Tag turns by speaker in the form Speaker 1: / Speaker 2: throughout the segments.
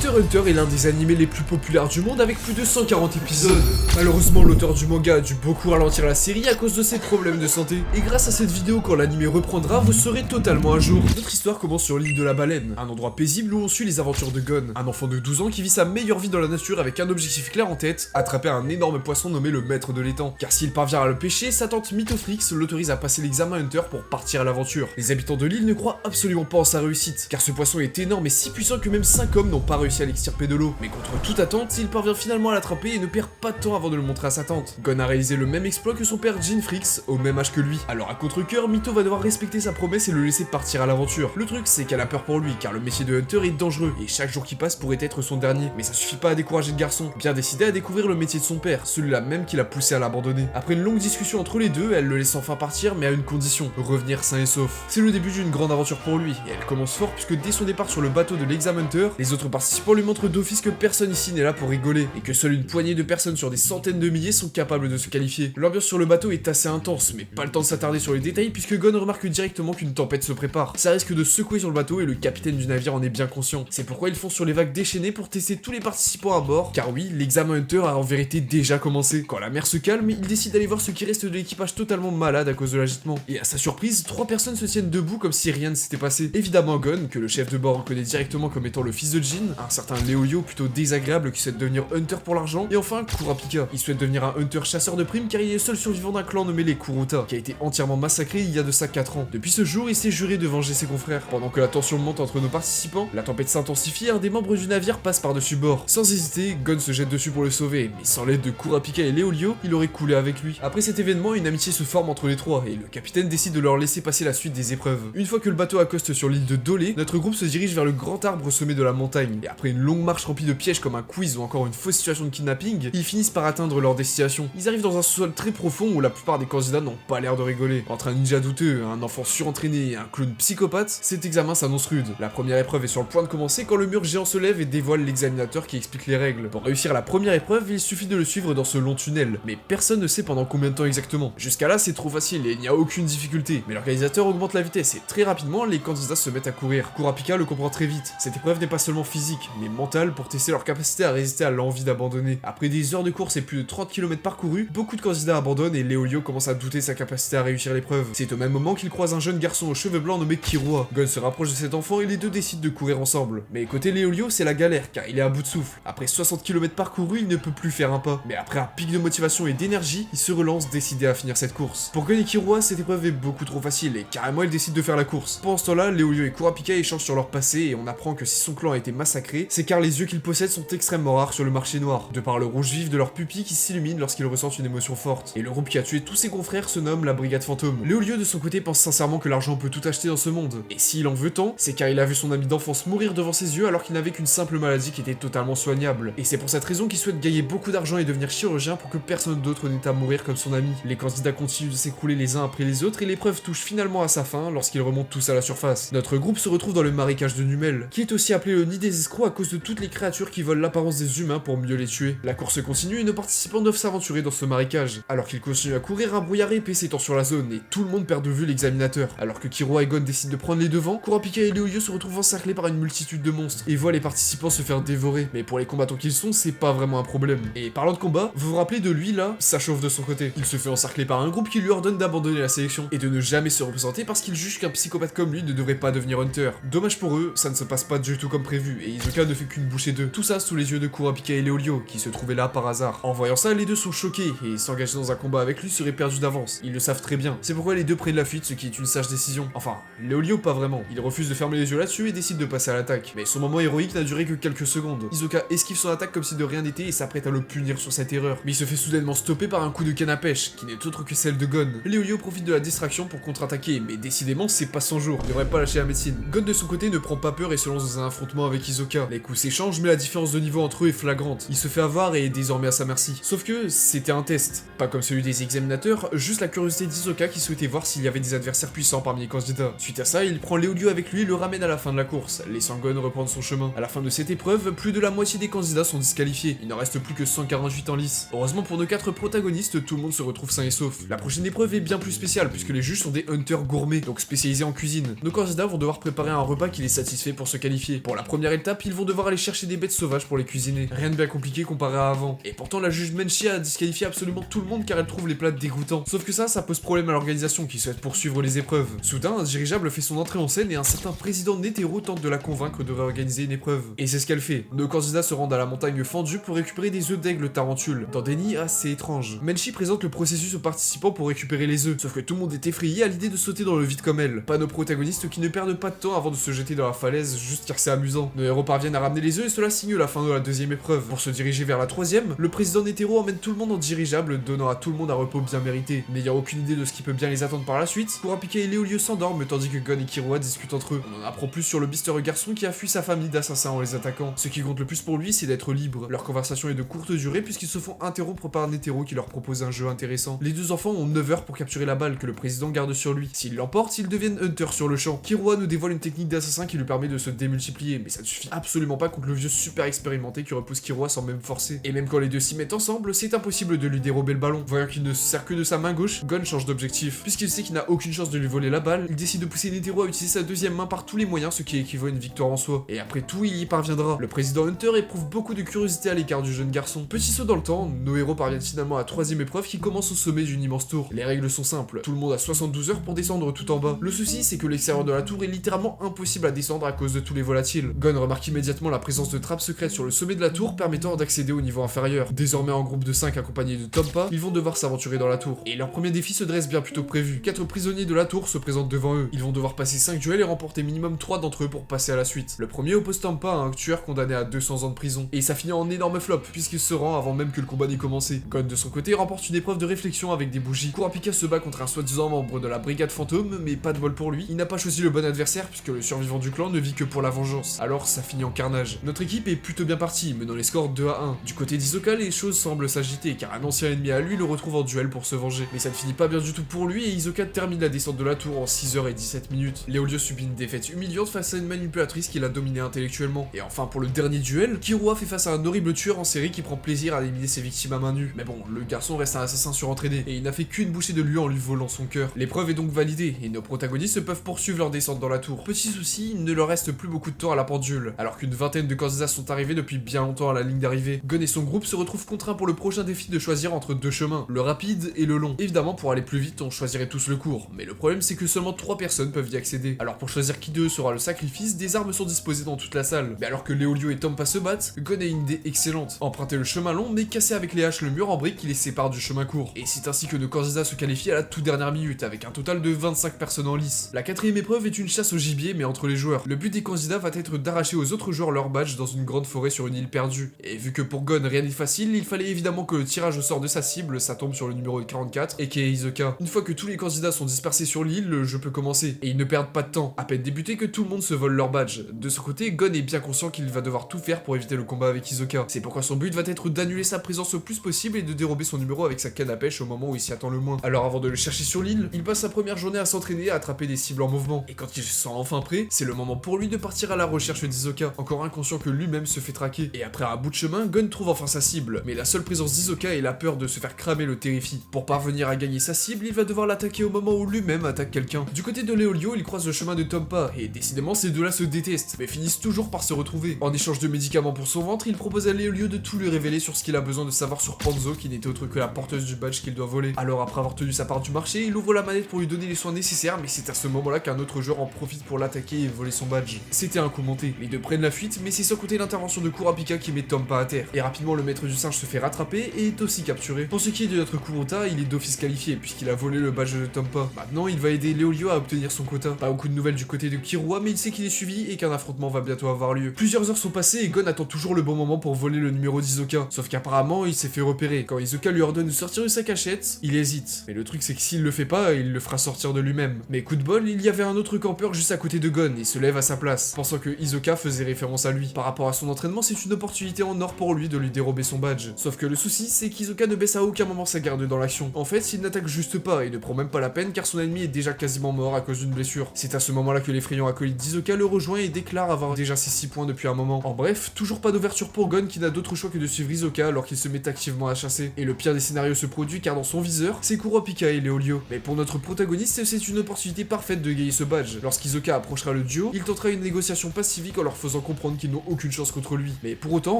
Speaker 1: Hunter x Hunter est l'un des animés les plus populaires du monde avec plus de 140 épisodes. Malheureusement, l'auteur du manga a dû beaucoup ralentir la série à cause de ses problèmes de santé. Et grâce à cette vidéo, quand l'animé reprendra, vous serez totalement à jour. Notre histoire commence sur l'île de la Baleine, un endroit paisible où on suit les aventures de Gon, un enfant de 12 ans qui vit sa meilleure vie dans la nature avec un objectif clair en tête, attraper un énorme poisson nommé le maître de l'étang. Car s'il parvient à le pêcher, sa tante Mythofrix l'autorise à passer l'examen Hunter pour partir à l'aventure. Les habitants de l'île ne croient absolument pas en sa réussite, car ce poisson est énorme et si puissant que même 5 hommes n'ont pas réussi à l'extirper de l'eau. Mais contre toute attente, il parvient finalement à l'attraper et ne perd pas de temps avant de le montrer à sa tante. Gon a réalisé le même exploit que son père Jean Frix, au même âge que lui. Alors à contre-cœur, Mytho va devoir respecter sa promesse et le laisser partir à l'aventure. Le truc, c'est qu'elle a peur pour lui, car le métier de Hunter est dangereux, et chaque jour qui passe pourrait être son dernier. Mais ça suffit pas à décourager le garçon, bien décidé à découvrir le métier de son père, celui-là même qui l'a poussé à l'abandonner. Après une longue discussion entre les deux, elle le laisse enfin partir, mais à une condition, revenir sain et sauf. C'est le début d'une grande aventure pour lui, et elle commence fort puisque dès son départ sur le bateau de l'examen Hunter, les autres participants lui montrent d'office que personne ici n'est là pour rigoler, et que seule une poignée de personnes sur des centaines de milliers sont capables de se qualifier. L'ambiance sur le bateau est assez intense, mais pas le temps de s'attarder sur les détails puisque Gon remarque directement qu'une tempête se prépare. Ça risque de secouer sur le bateau et le capitaine du navire en est bien conscient. C'est pourquoi ils foncent sur les vagues déchaînées pour tester tous les participants à bord, car oui, l'examen Hunter a en vérité déjà commencé. Quand la mer se calme, il décide d'aller voir ce qui reste de l'équipage totalement malade à cause de l'agitement. Et à sa surprise, 3 personnes se tiennent debout comme si rien ne s'était passé. Évidemment Gon, que le chef de bord reconnaît directement comme étant le fils de Jin, un certain Leolio plutôt désagréable qui souhaite devenir Hunter pour l'argent, et enfin Kurapika. Il souhaite devenir un Hunter chasseur de primes car il est le seul survivant d'un clan nommé les Kuruta, qui a été entièrement massacré il y a de ça 4 ans. Depuis ce jour, il s'est juré de venger ses confrères. Pendant que la tension monte entre nos participants, la tempête s'intensifie et un des membres du navire passe par-dessus bord. Sans hésiter, Gon se jette dessus pour le sauver, mais sans l'aide de Kurapika et Leolio, il aurait coulé avec lui. Après cet événement, une amitié se forme entre les trois, et le capitaine décide de leur laisser passer la suite des épreuves. Une fois que le bateau accoste sur l'île de Dolé, notre groupe se dirige vers le grand arbre au sommet de la montagne, et après une longue marche remplie de pièges comme un quiz ou encore une fausse situation de kidnapping, ils finissent par atteindre leur destination. Ils arrivent dans un sous-sol très profond où la plupart des candidats n'ont pas l'air de rigoler. Entre un ninja douteux, un enfant surentraîné et un clown psychopathe, cet examen s'annonce rude. La première épreuve est sur le point de commencer quand le mur géant se lève et dévoile l'examinateur qui explique les règles. Pour réussir la première épreuve, il suffit de le suivre dans ce long tunnel, mais personne ne sait pendant combien de temps exactement. Jusqu'à là, c'est trop facile et il n'y a aucune difficulté. Mais l'organisateur augmente la vitesse et très rapidement, les candidats se mettent à courir. Kurapika le comprend très vite. Cette épreuve n'est pas seulement physique, mais mentale pour tester leur capacité à résister à l'envie d'abandonner. Après des heures de course et plus de 30 km parcourus, beaucoup de candidats abandonnent et Leolio commence à douter de sa capacité à réussir l'épreuve. C'est au même moment qu'il croise un jeune garçon aux cheveux blancs nommé Killua. Gon se rapproche de cet enfant et les deux décident de courir ensemble. Mais côté Leolio, c'est la galère car il est à bout de souffle. Après 60 km parcourus, il ne peut plus faire un pas. Mais après un pic de motivation et d'énergie, il se relance décidé à finir cette course. Pour Gon et Killua, cette épreuve est beaucoup trop facile et carrément ils décident de faire la course. Pendant ce temps-là, Leolio et Kurapika échangent sur leur passé et on apprend que si son clan a été massacré, c'est car les yeux qu'ils possèdent sont extrêmement rares sur le marché noir, de par le rouge vif de leurs pupilles qui s'illuminent lorsqu'ils ressentent une émotion forte. Et le groupe qui a tué tous ses confrères se nomme la Brigade Fantôme. Leolio de son côté pense sincèrement que l'argent peut tout acheter dans ce monde. Et s'il en veut tant, c'est car il a vu son ami d'enfance mourir devant ses yeux alors qu'il n'avait qu'une simple maladie qui était totalement soignable. Et c'est pour cette raison qu'il souhaite gagner beaucoup d'argent et devenir chirurgien pour que personne d'autre n'ait à mourir comme son ami. Les candidats continuent de s'écrouler les uns après les autres et l'épreuve touche finalement à sa fin lorsqu'ils remontent tous à la surface. Notre groupe se retrouve dans le marécage de Numel, qui est aussi appelé le nid des escrocs à cause de toutes les créatures qui volent l'apparence des humains pour mieux les tuer. La course continue et nos participants doivent s'aventurer dans ce marécage. Alors qu'ils continuent à courir, un brouillard épais s'étend sur la zone et tout le monde perd de vue l'examinateur. Alors que Killua et Gon décident de prendre les devants, Kurapika et Leolio se retrouvent encerclés par une multitude de monstres et voient les participants se faire dévorer. Mais pour les combattants qu'ils sont, c'est pas vraiment un problème. Et parlant de combat, vous vous rappelez de lui là? Ça chauffe de son côté. Il se fait encercler par un groupe qui lui ordonne d'abandonner la sélection et de ne jamais se représenter parce qu'il juge qu'un psychopathe comme lui ne devrait pas devenir Hunter. Dommage pour eux, ça ne se passe pas du tout comme prévu et Hisoka ne fait qu'une bouchée d'eux. Tout ça sous les yeux de Kurapika et Leolio qui se trouvaient là par hasard. En voyant ça, les deux sont choqués et s'engager dans un combat avec lui serait perdu d'avance. Ils le savent très bien. C'est pourquoi les deux prennent la fuite, ce qui est une sage décision. Enfin, Leolio pas vraiment. Il refuse de fermer les yeux là-dessus et décide de passer à l'attaque. Mais son moment héroïque n'a duré que quelques secondes. Hisoka esquive son attaque comme si de rien n'était et s'apprête à le punir sur cette erreur. Mais il se fait soudainement stopper par un coup de canne à pêche, qui n'est autre que celle de Gon. Leolio profite de la distraction pour contre-attaquer, mais décidément c'est pas son jour. Il n'aurait pas lâché la médecine. Gon de son côté ne prend pas peur et se lance dans un affrontement avec Hisoka. Les coups s'échangent mais la différence de niveau entre eux est flagrante. Il se fait avoir et est désormais à sa merci. Sauf que c'était un test. Pas comme celui des examinateurs, juste la curiosité d'Hisoka qui souhaitait voir s'il y avait des adversaires puissants parmi les candidats. Suite à ça, il prend Leolio avec lui et le ramène à la fin de la course, laissant Gon reprendre son chemin. À la fin de cette épreuve, plus de la moitié des candidats sont disqualifiés. Il n'en reste plus que 148 en lice. Heureusement pour nos 4 protagonistes, tout le monde se retrouve sain et sauf. La prochaine épreuve est bien plus spéciale puisque les juges sont des hunters gourmets, donc spécialisés en cuisine. Nos candidats vont devoir préparer un repas qui les satisfait pour se qualifier. Pour la première étape, qu'ils vont devoir aller chercher des bêtes sauvages pour les cuisiner. Rien de bien compliqué comparé à avant. Et pourtant la juge Menchie a disqualifié absolument tout le monde car elle trouve les plats dégoûtants. Sauf que ça pose problème à l'organisation qui souhaite poursuivre les épreuves. Soudain, un dirigeable fait son entrée en scène et un certain président Netero tente de la convaincre de réorganiser une épreuve. Et c'est ce qu'elle fait. Nos candidats se rendent à la montagne fendue pour récupérer des œufs d'aigle tarentule, dans des nids assez étranges. Menchie présente le processus aux participants pour récupérer les œufs, sauf que tout le monde est effrayé à l'idée de sauter dans le vide comme elle. Pas nos protagonistes qui ne perdent pas de temps avant de se jeter dans la falaise juste car c'est amusant. Nos héros parviennent à ramener les œufs et cela signe la fin de la deuxième épreuve. Pour se diriger vers la troisième, le président Netero emmène tout le monde en dirigeable, donnant à tout le monde un repos bien mérité. N'ayant aucune idée de ce qui peut bien les attendre par la suite, Kurapika et Leolio s'endorment tandis que Gon et Killua discutent entre eux. On en apprend plus sur le bister garçon qui a fui sa famille d'assassins en les attaquant. Ce qui compte le plus pour lui, c'est d'être libre. Leur conversation est de courte durée puisqu'ils se font interrompre par Netero qui leur propose un jeu intéressant. Les deux enfants ont 9 heures pour capturer la balle que le président garde sur lui. S'ils l'emportent, ils deviennent Hunter sur le champ. Killua nous dévoile une technique d'assassin qui lui permet de se démultiplier, mais ça ne suffit absolument pas contre le vieux super expérimenté qui repousse Killua sans même forcer. Et même quand les deux s'y mettent ensemble, c'est impossible de lui dérober le ballon. Voyant qu'il ne se sert que de sa main gauche, Gon change d'objectif. Puisqu'il sait qu'il n'a aucune chance de lui voler la balle, il décide de pousser Netero à utiliser sa deuxième main par tous les moyens, ce qui équivaut à une victoire en soi. Et après tout, il y parviendra. Le président Hunter éprouve beaucoup de curiosité à l'écart du jeune garçon. Petit saut dans le temps, nos héros parviennent finalement à la troisième épreuve qui commence au sommet d'une immense tour. Les règles sont simples, tout le monde a 72 heures pour descendre tout en bas. Le souci, c'est que l'extérieur de la tour est littéralement impossible à descendre à cause de tous les volatiles. Gon remarque immédiatement la présence de trappes secrètes sur le sommet de la tour permettant d'accéder au niveau inférieur. Désormais en groupe de 5 accompagnés de Tompa, ils vont devoir s'aventurer dans la tour. Et leur premier défi se dresse bien plus tôt que prévu. 4 prisonniers de la tour se présentent devant eux. Ils vont devoir passer 5 duels et remporter minimum 3 d'entre eux pour passer à la suite. Le premier oppose Tompa à un tueur condamné à 200 ans de prison. Et ça finit en énorme flop, puisqu'il se rend avant même que le combat n'ait commencé. Gon de son côté remporte une épreuve de réflexion avec des bougies. Kurapika se bat contre un soi-disant membre de la brigade fantôme, mais pas de bol pour lui. Il n'a pas choisi le bon adversaire puisque le survivant du clan ne vit que pour la vengeance. Alors ça finit en carnage. Notre équipe est plutôt bien partie, menant les scores 2 à 1. Du côté d'Hisoka, les choses semblent s'agiter car un ancien ennemi à lui le retrouve en duel pour se venger. Mais ça ne finit pas bien du tout pour lui et Hisoka termine la descente de la tour en 6h17. Leolio subit une défaite humiliante face à une manipulatrice qui l'a dominé intellectuellement. Et enfin pour le dernier duel, Killua fait face à un horrible tueur en série qui prend plaisir à éliminer ses victimes à main nue. Mais bon, le garçon reste un assassin surentraîné et il n'a fait qu'une bouchée de lui en lui volant son cœur. L'épreuve est donc validée et nos protagonistes peuvent poursuivre leur descente dans la tour. Petit souci, il ne leur reste plus beaucoup de temps à la pendule, alors qu'une vingtaine de candidats sont arrivés depuis bien longtemps à la ligne d'arrivée. Gon et son groupe se retrouvent contraints pour le prochain défi de choisir entre deux chemins, le rapide et le long. Évidemment, pour aller plus vite, on choisirait tous le court, mais le problème c'est que seulement 3 personnes peuvent y accéder. Alors pour choisir qui d'eux sera le sacrifice, des armes sont disposées dans toute la salle. Mais alors que Leolio et Tompa se battent, Gon a une idée excellente. Emprunter le chemin long, mais casser avec les haches le mur en briques qui les sépare du chemin court. Et c'est ainsi que nos candidats se qualifient à la toute dernière minute, avec un total de 25 personnes en lice. La quatrième épreuve est une chasse au gibier, mais entre les joueurs. Le but des candidats va être d'arracher aux autres joueurs leur badge dans une grande forêt sur une île perdue. Et vu que pour Gon rien n'est facile, il fallait évidemment que le tirage au sort de sa cible, ça tombe sur le numéro 44, et qui est Hisoka. Une fois que tous les candidats sont dispersés sur l'île, le jeu peut commencer. Et ils ne perdent pas de temps. À peine débuté que tout le monde se vole leur badge. De ce côté, Gon est bien conscient qu'il va devoir tout faire pour éviter le combat avec Hisoka. C'est pourquoi son but va être d'annuler sa présence au plus possible et de dérober son numéro avec sa canne à pêche au moment où il s'y attend le moins. Alors avant de le chercher sur l'île, il passe sa première journée à s'entraîner à attraper des cibles en mouvement. Et quand il se sent enfin prêt, c'est le moment pour lui de partir à la recherche d'Hisoka, encore inconscient que lui-même se fait traquer. Et après un bout de chemin, Gon trouve enfin sa cible. Mais la seule présence d'Hisoka et la peur de se faire cramer le terrifie. Pour parvenir à gagner sa cible, il va devoir l'attaquer au moment où lui-même attaque quelqu'un. Du côté de Leolio, il croise le chemin de Tompa, et décidément ces deux-là se détestent, mais finissent toujours par se retrouver. En échange de médicaments pour son ventre, il propose à Leolio de tout lui révéler sur ce qu'il a besoin de savoir sur Panzo, qui n'était autre que la porteuse du badge qu'il doit voler. Alors après avoir tenu sa part du marché, il ouvre la manette pour lui donner les soins nécessaires, mais c'est à ce moment-là qu'un autre joueur en profite pour l'attaquer et voler son badge. C'était un coup monté. Les deux prennent la fuite, mais c'est sans compter l'intervention de Kurapika qui met Tompa à terre. Et rapidement, le maître du singe se fait rattraper et est aussi capturé. Pour ce qui est de notre Kurota, il est d'office qualifié puisqu'il a volé le badge de Tompa. Maintenant, il va aider Leolio à obtenir son quota. Pas beaucoup de nouvelles du côté de Killua, mais il sait qu'il est suivi et qu'un affrontement va bientôt avoir lieu. Plusieurs heures sont passées et Gon attend toujours le bon moment pour voler le numéro d'Hisoka. Sauf qu'apparemment, il s'est fait repérer. Quand Hisoka lui ordonne de sortir de sa cachette, il hésite. Mais le truc, c'est que s'il le fait pas, il le fera sortir de lui-même. Mais coup de bol, il y avait un autre campeur juste à côté de Gon et se lève à sa place, pensant que Hisoka faisait référence à lui. Par rapport à son entraînement, c'est une opportunité en or pour lui de lui dérober son badge. Sauf que le souci, c'est qu'Hisoka ne baisse à aucun moment sa garde dans l'action. En fait, il n'attaque juste pas et ne prend même pas la peine car son ennemi est déjà quasiment mort à cause d'une blessure. C'est à ce moment-là que l'effrayant acolyte d'Hisoka le rejoint et déclare avoir déjà ses 6 points depuis un moment. En bref, toujours pas d'ouverture pour Gon qui n'a d'autre choix que de suivre Hisoka alors qu'il se met activement à chasser. Et le pire des scénarios se produit car dans son viseur, c'est Kurapika et Leolio. Mais pour notre protagoniste, c'est une opportunité parfaite de gagner ce badge. Lorsqu'Hisoka approchera le duo, il tentera une négociation pacifique en leur faisant faisant comprendre qu'ils n'ont aucune chance contre lui. Mais pour autant,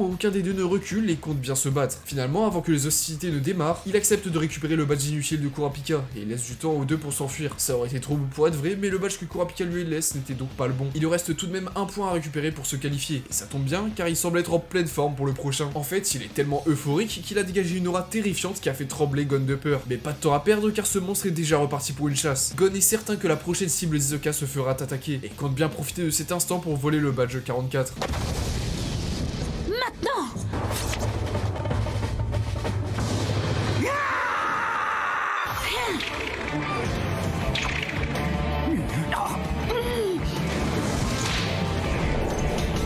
Speaker 1: aucun des deux ne recule et compte bien se battre. Finalement, avant que les hostilités ne démarrent, il accepte de récupérer le badge inutile de Kurapika et laisse du temps aux deux pour s'enfuir. Ça aurait été trop beau pour être vrai, mais le badge que Kurapika lui laisse n'était donc pas le bon. Il lui reste tout de même un point à récupérer pour se qualifier, et ça tombe bien car il semble être en pleine forme pour le prochain. En fait, il est tellement euphorique qu'il a dégagé une aura terrifiante qui a fait trembler Gon de peur. Mais pas de temps à perdre car ce monstre est déjà reparti pour une chasse. Gon est certain que la prochaine cible d'Hisoka se fera attaquer, et compte bien profiter de cet instant pour voler le badge 44.
Speaker 2: Maintenant!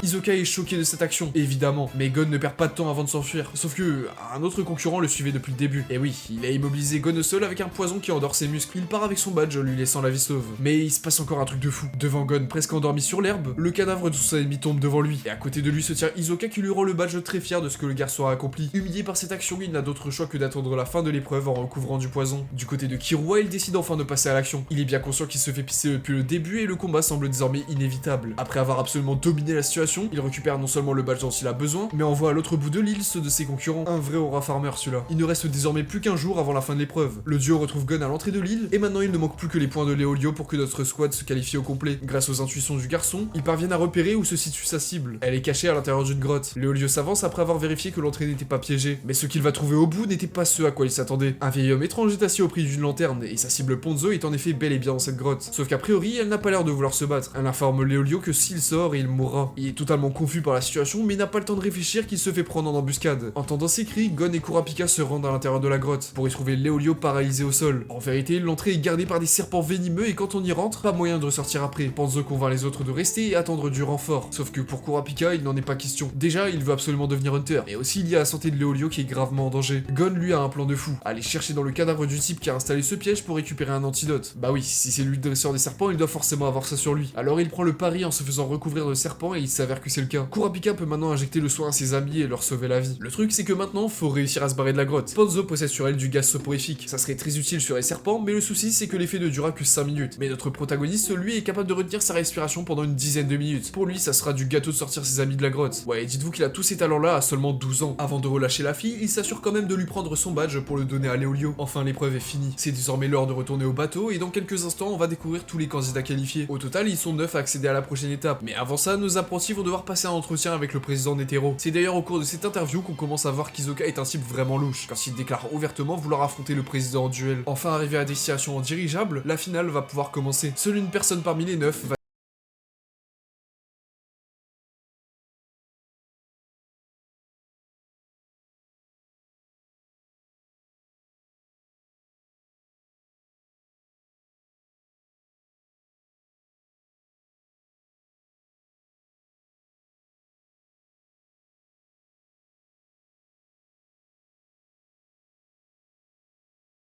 Speaker 1: Hisoka est choqué de cette action, évidemment, mais Gon ne perd pas de temps avant de s'enfuir. Sauf que un autre concurrent le suivait depuis le début. Et oui, il a immobilisé Gon au sol avec un poison qui endort ses muscles. Il part avec son badge, lui laissant la vie sauve. Mais il se passe encore un truc de fou. Devant Gon, presque endormi sur l'herbe, le cadavre de son ennemi tombe devant lui. Et à côté de lui se tient Hisoka qui lui rend le badge très fier de ce que le garçon a accompli. Humilié par cette action, il n'a d'autre choix que d'attendre la fin de l'épreuve en recouvrant du poison. Du côté de Killua, il décide enfin de passer à l'action. Il est bien conscient qu'il se fait pisser depuis le début et le combat semble désormais inévitable. Après avoir absolument dominé la situation, il récupère non seulement le badge dont il a besoin, mais envoie à l'autre bout de l'île ceux de ses concurrents. Un vrai aura farmer celui-là. Il ne reste désormais plus qu'un jour avant la fin de l'épreuve. Le duo retrouve Gon à l'entrée de l'île, et maintenant il ne manque plus que les points de Léolio pour que notre squad se qualifie au complet. Grâce aux intuitions du garçon, ils parviennent à repérer où se situe sa cible. Elle est cachée à l'intérieur d'une grotte. Léolio s'avance après avoir vérifié que l'entrée n'était pas piégée, mais ce qu'il va trouver au bout n'était pas ce à quoi il s'attendait. Un vieil homme étrange est assis au prix d'une lanterne, et sa cible Ponzo est en effet bel et bien dans cette grotte. Sauf qu'a priori, elle n'a pas l'air de vouloir se battre. Elle informe Léolio que s'il sort, il mourra. Il est totalement confus par la situation, mais n'a pas le temps de réfléchir qu'il se fait prendre en embuscade. Entendant ces cris, Gon et Kurapika se rendent à l'intérieur de la grotte, pour y trouver Léolio paralysé au sol. En vérité, l'entrée est gardée par des serpents venimeux et quand on y rentre, pas moyen de ressortir après. Ponzo convainc les autres de rester et attendre du renfort. Sauf que pour Kurapika, il n'en est pas question. Déjà, il veut absolument devenir Hunter, mais aussi il y a la santé de Léolio qui est gravement en danger. Gon lui a un plan de fou, aller chercher dans le cadavre du type qui a installé ce piège pour récupérer un antidote. Bah oui, si c'est lui le dresseur des serpents, il doit forcément avoir ça sur lui. Alors il prend le pari en se faisant recouvrir de serpents et il s'avère que c'est le cas. Kurapika peut maintenant injecter le soin à ses amis et leur sauver la vie. Le truc c'est que maintenant, faut réussir à se barrer de la grotte. Ponzo possède sur elle du gaz soporifique. Ça serait très utile sur les serpents, mais le souci c'est que l'effet ne durera que 5 minutes. Mais notre protagoniste, lui, est capable de retenir sa respiration pendant une dizaine de minutes. Pour lui, ça sera du gâteau de sortir ses amis de la grotte. Ouais, dites-vous qu'il a tous ces talents-là à seulement 12 ans. Avant de relâcher la fille, il s'assure quand même de lui prendre son badge pour le donner à Léolio. Enfin, l'épreuve est finie. C'est désormais l'heure de retourner au bateau et dans quelques instants, on va découvrir tous les candidats qualifiés. Au total, ils sont 9 à accéder à la prochaine étape. Mais avant ça, nos apprentis vont devoir passer un entretien avec le président Netero. C'est d'ailleurs au cours de cette interview qu'on commence à voir qu'Hisoka est un type vraiment louche, car s'il déclare ouvertement vouloir affronter le président en duel. Enfin arrivé à destination en dirigeable, la finale va pouvoir commencer. Seule une personne parmi les 9 va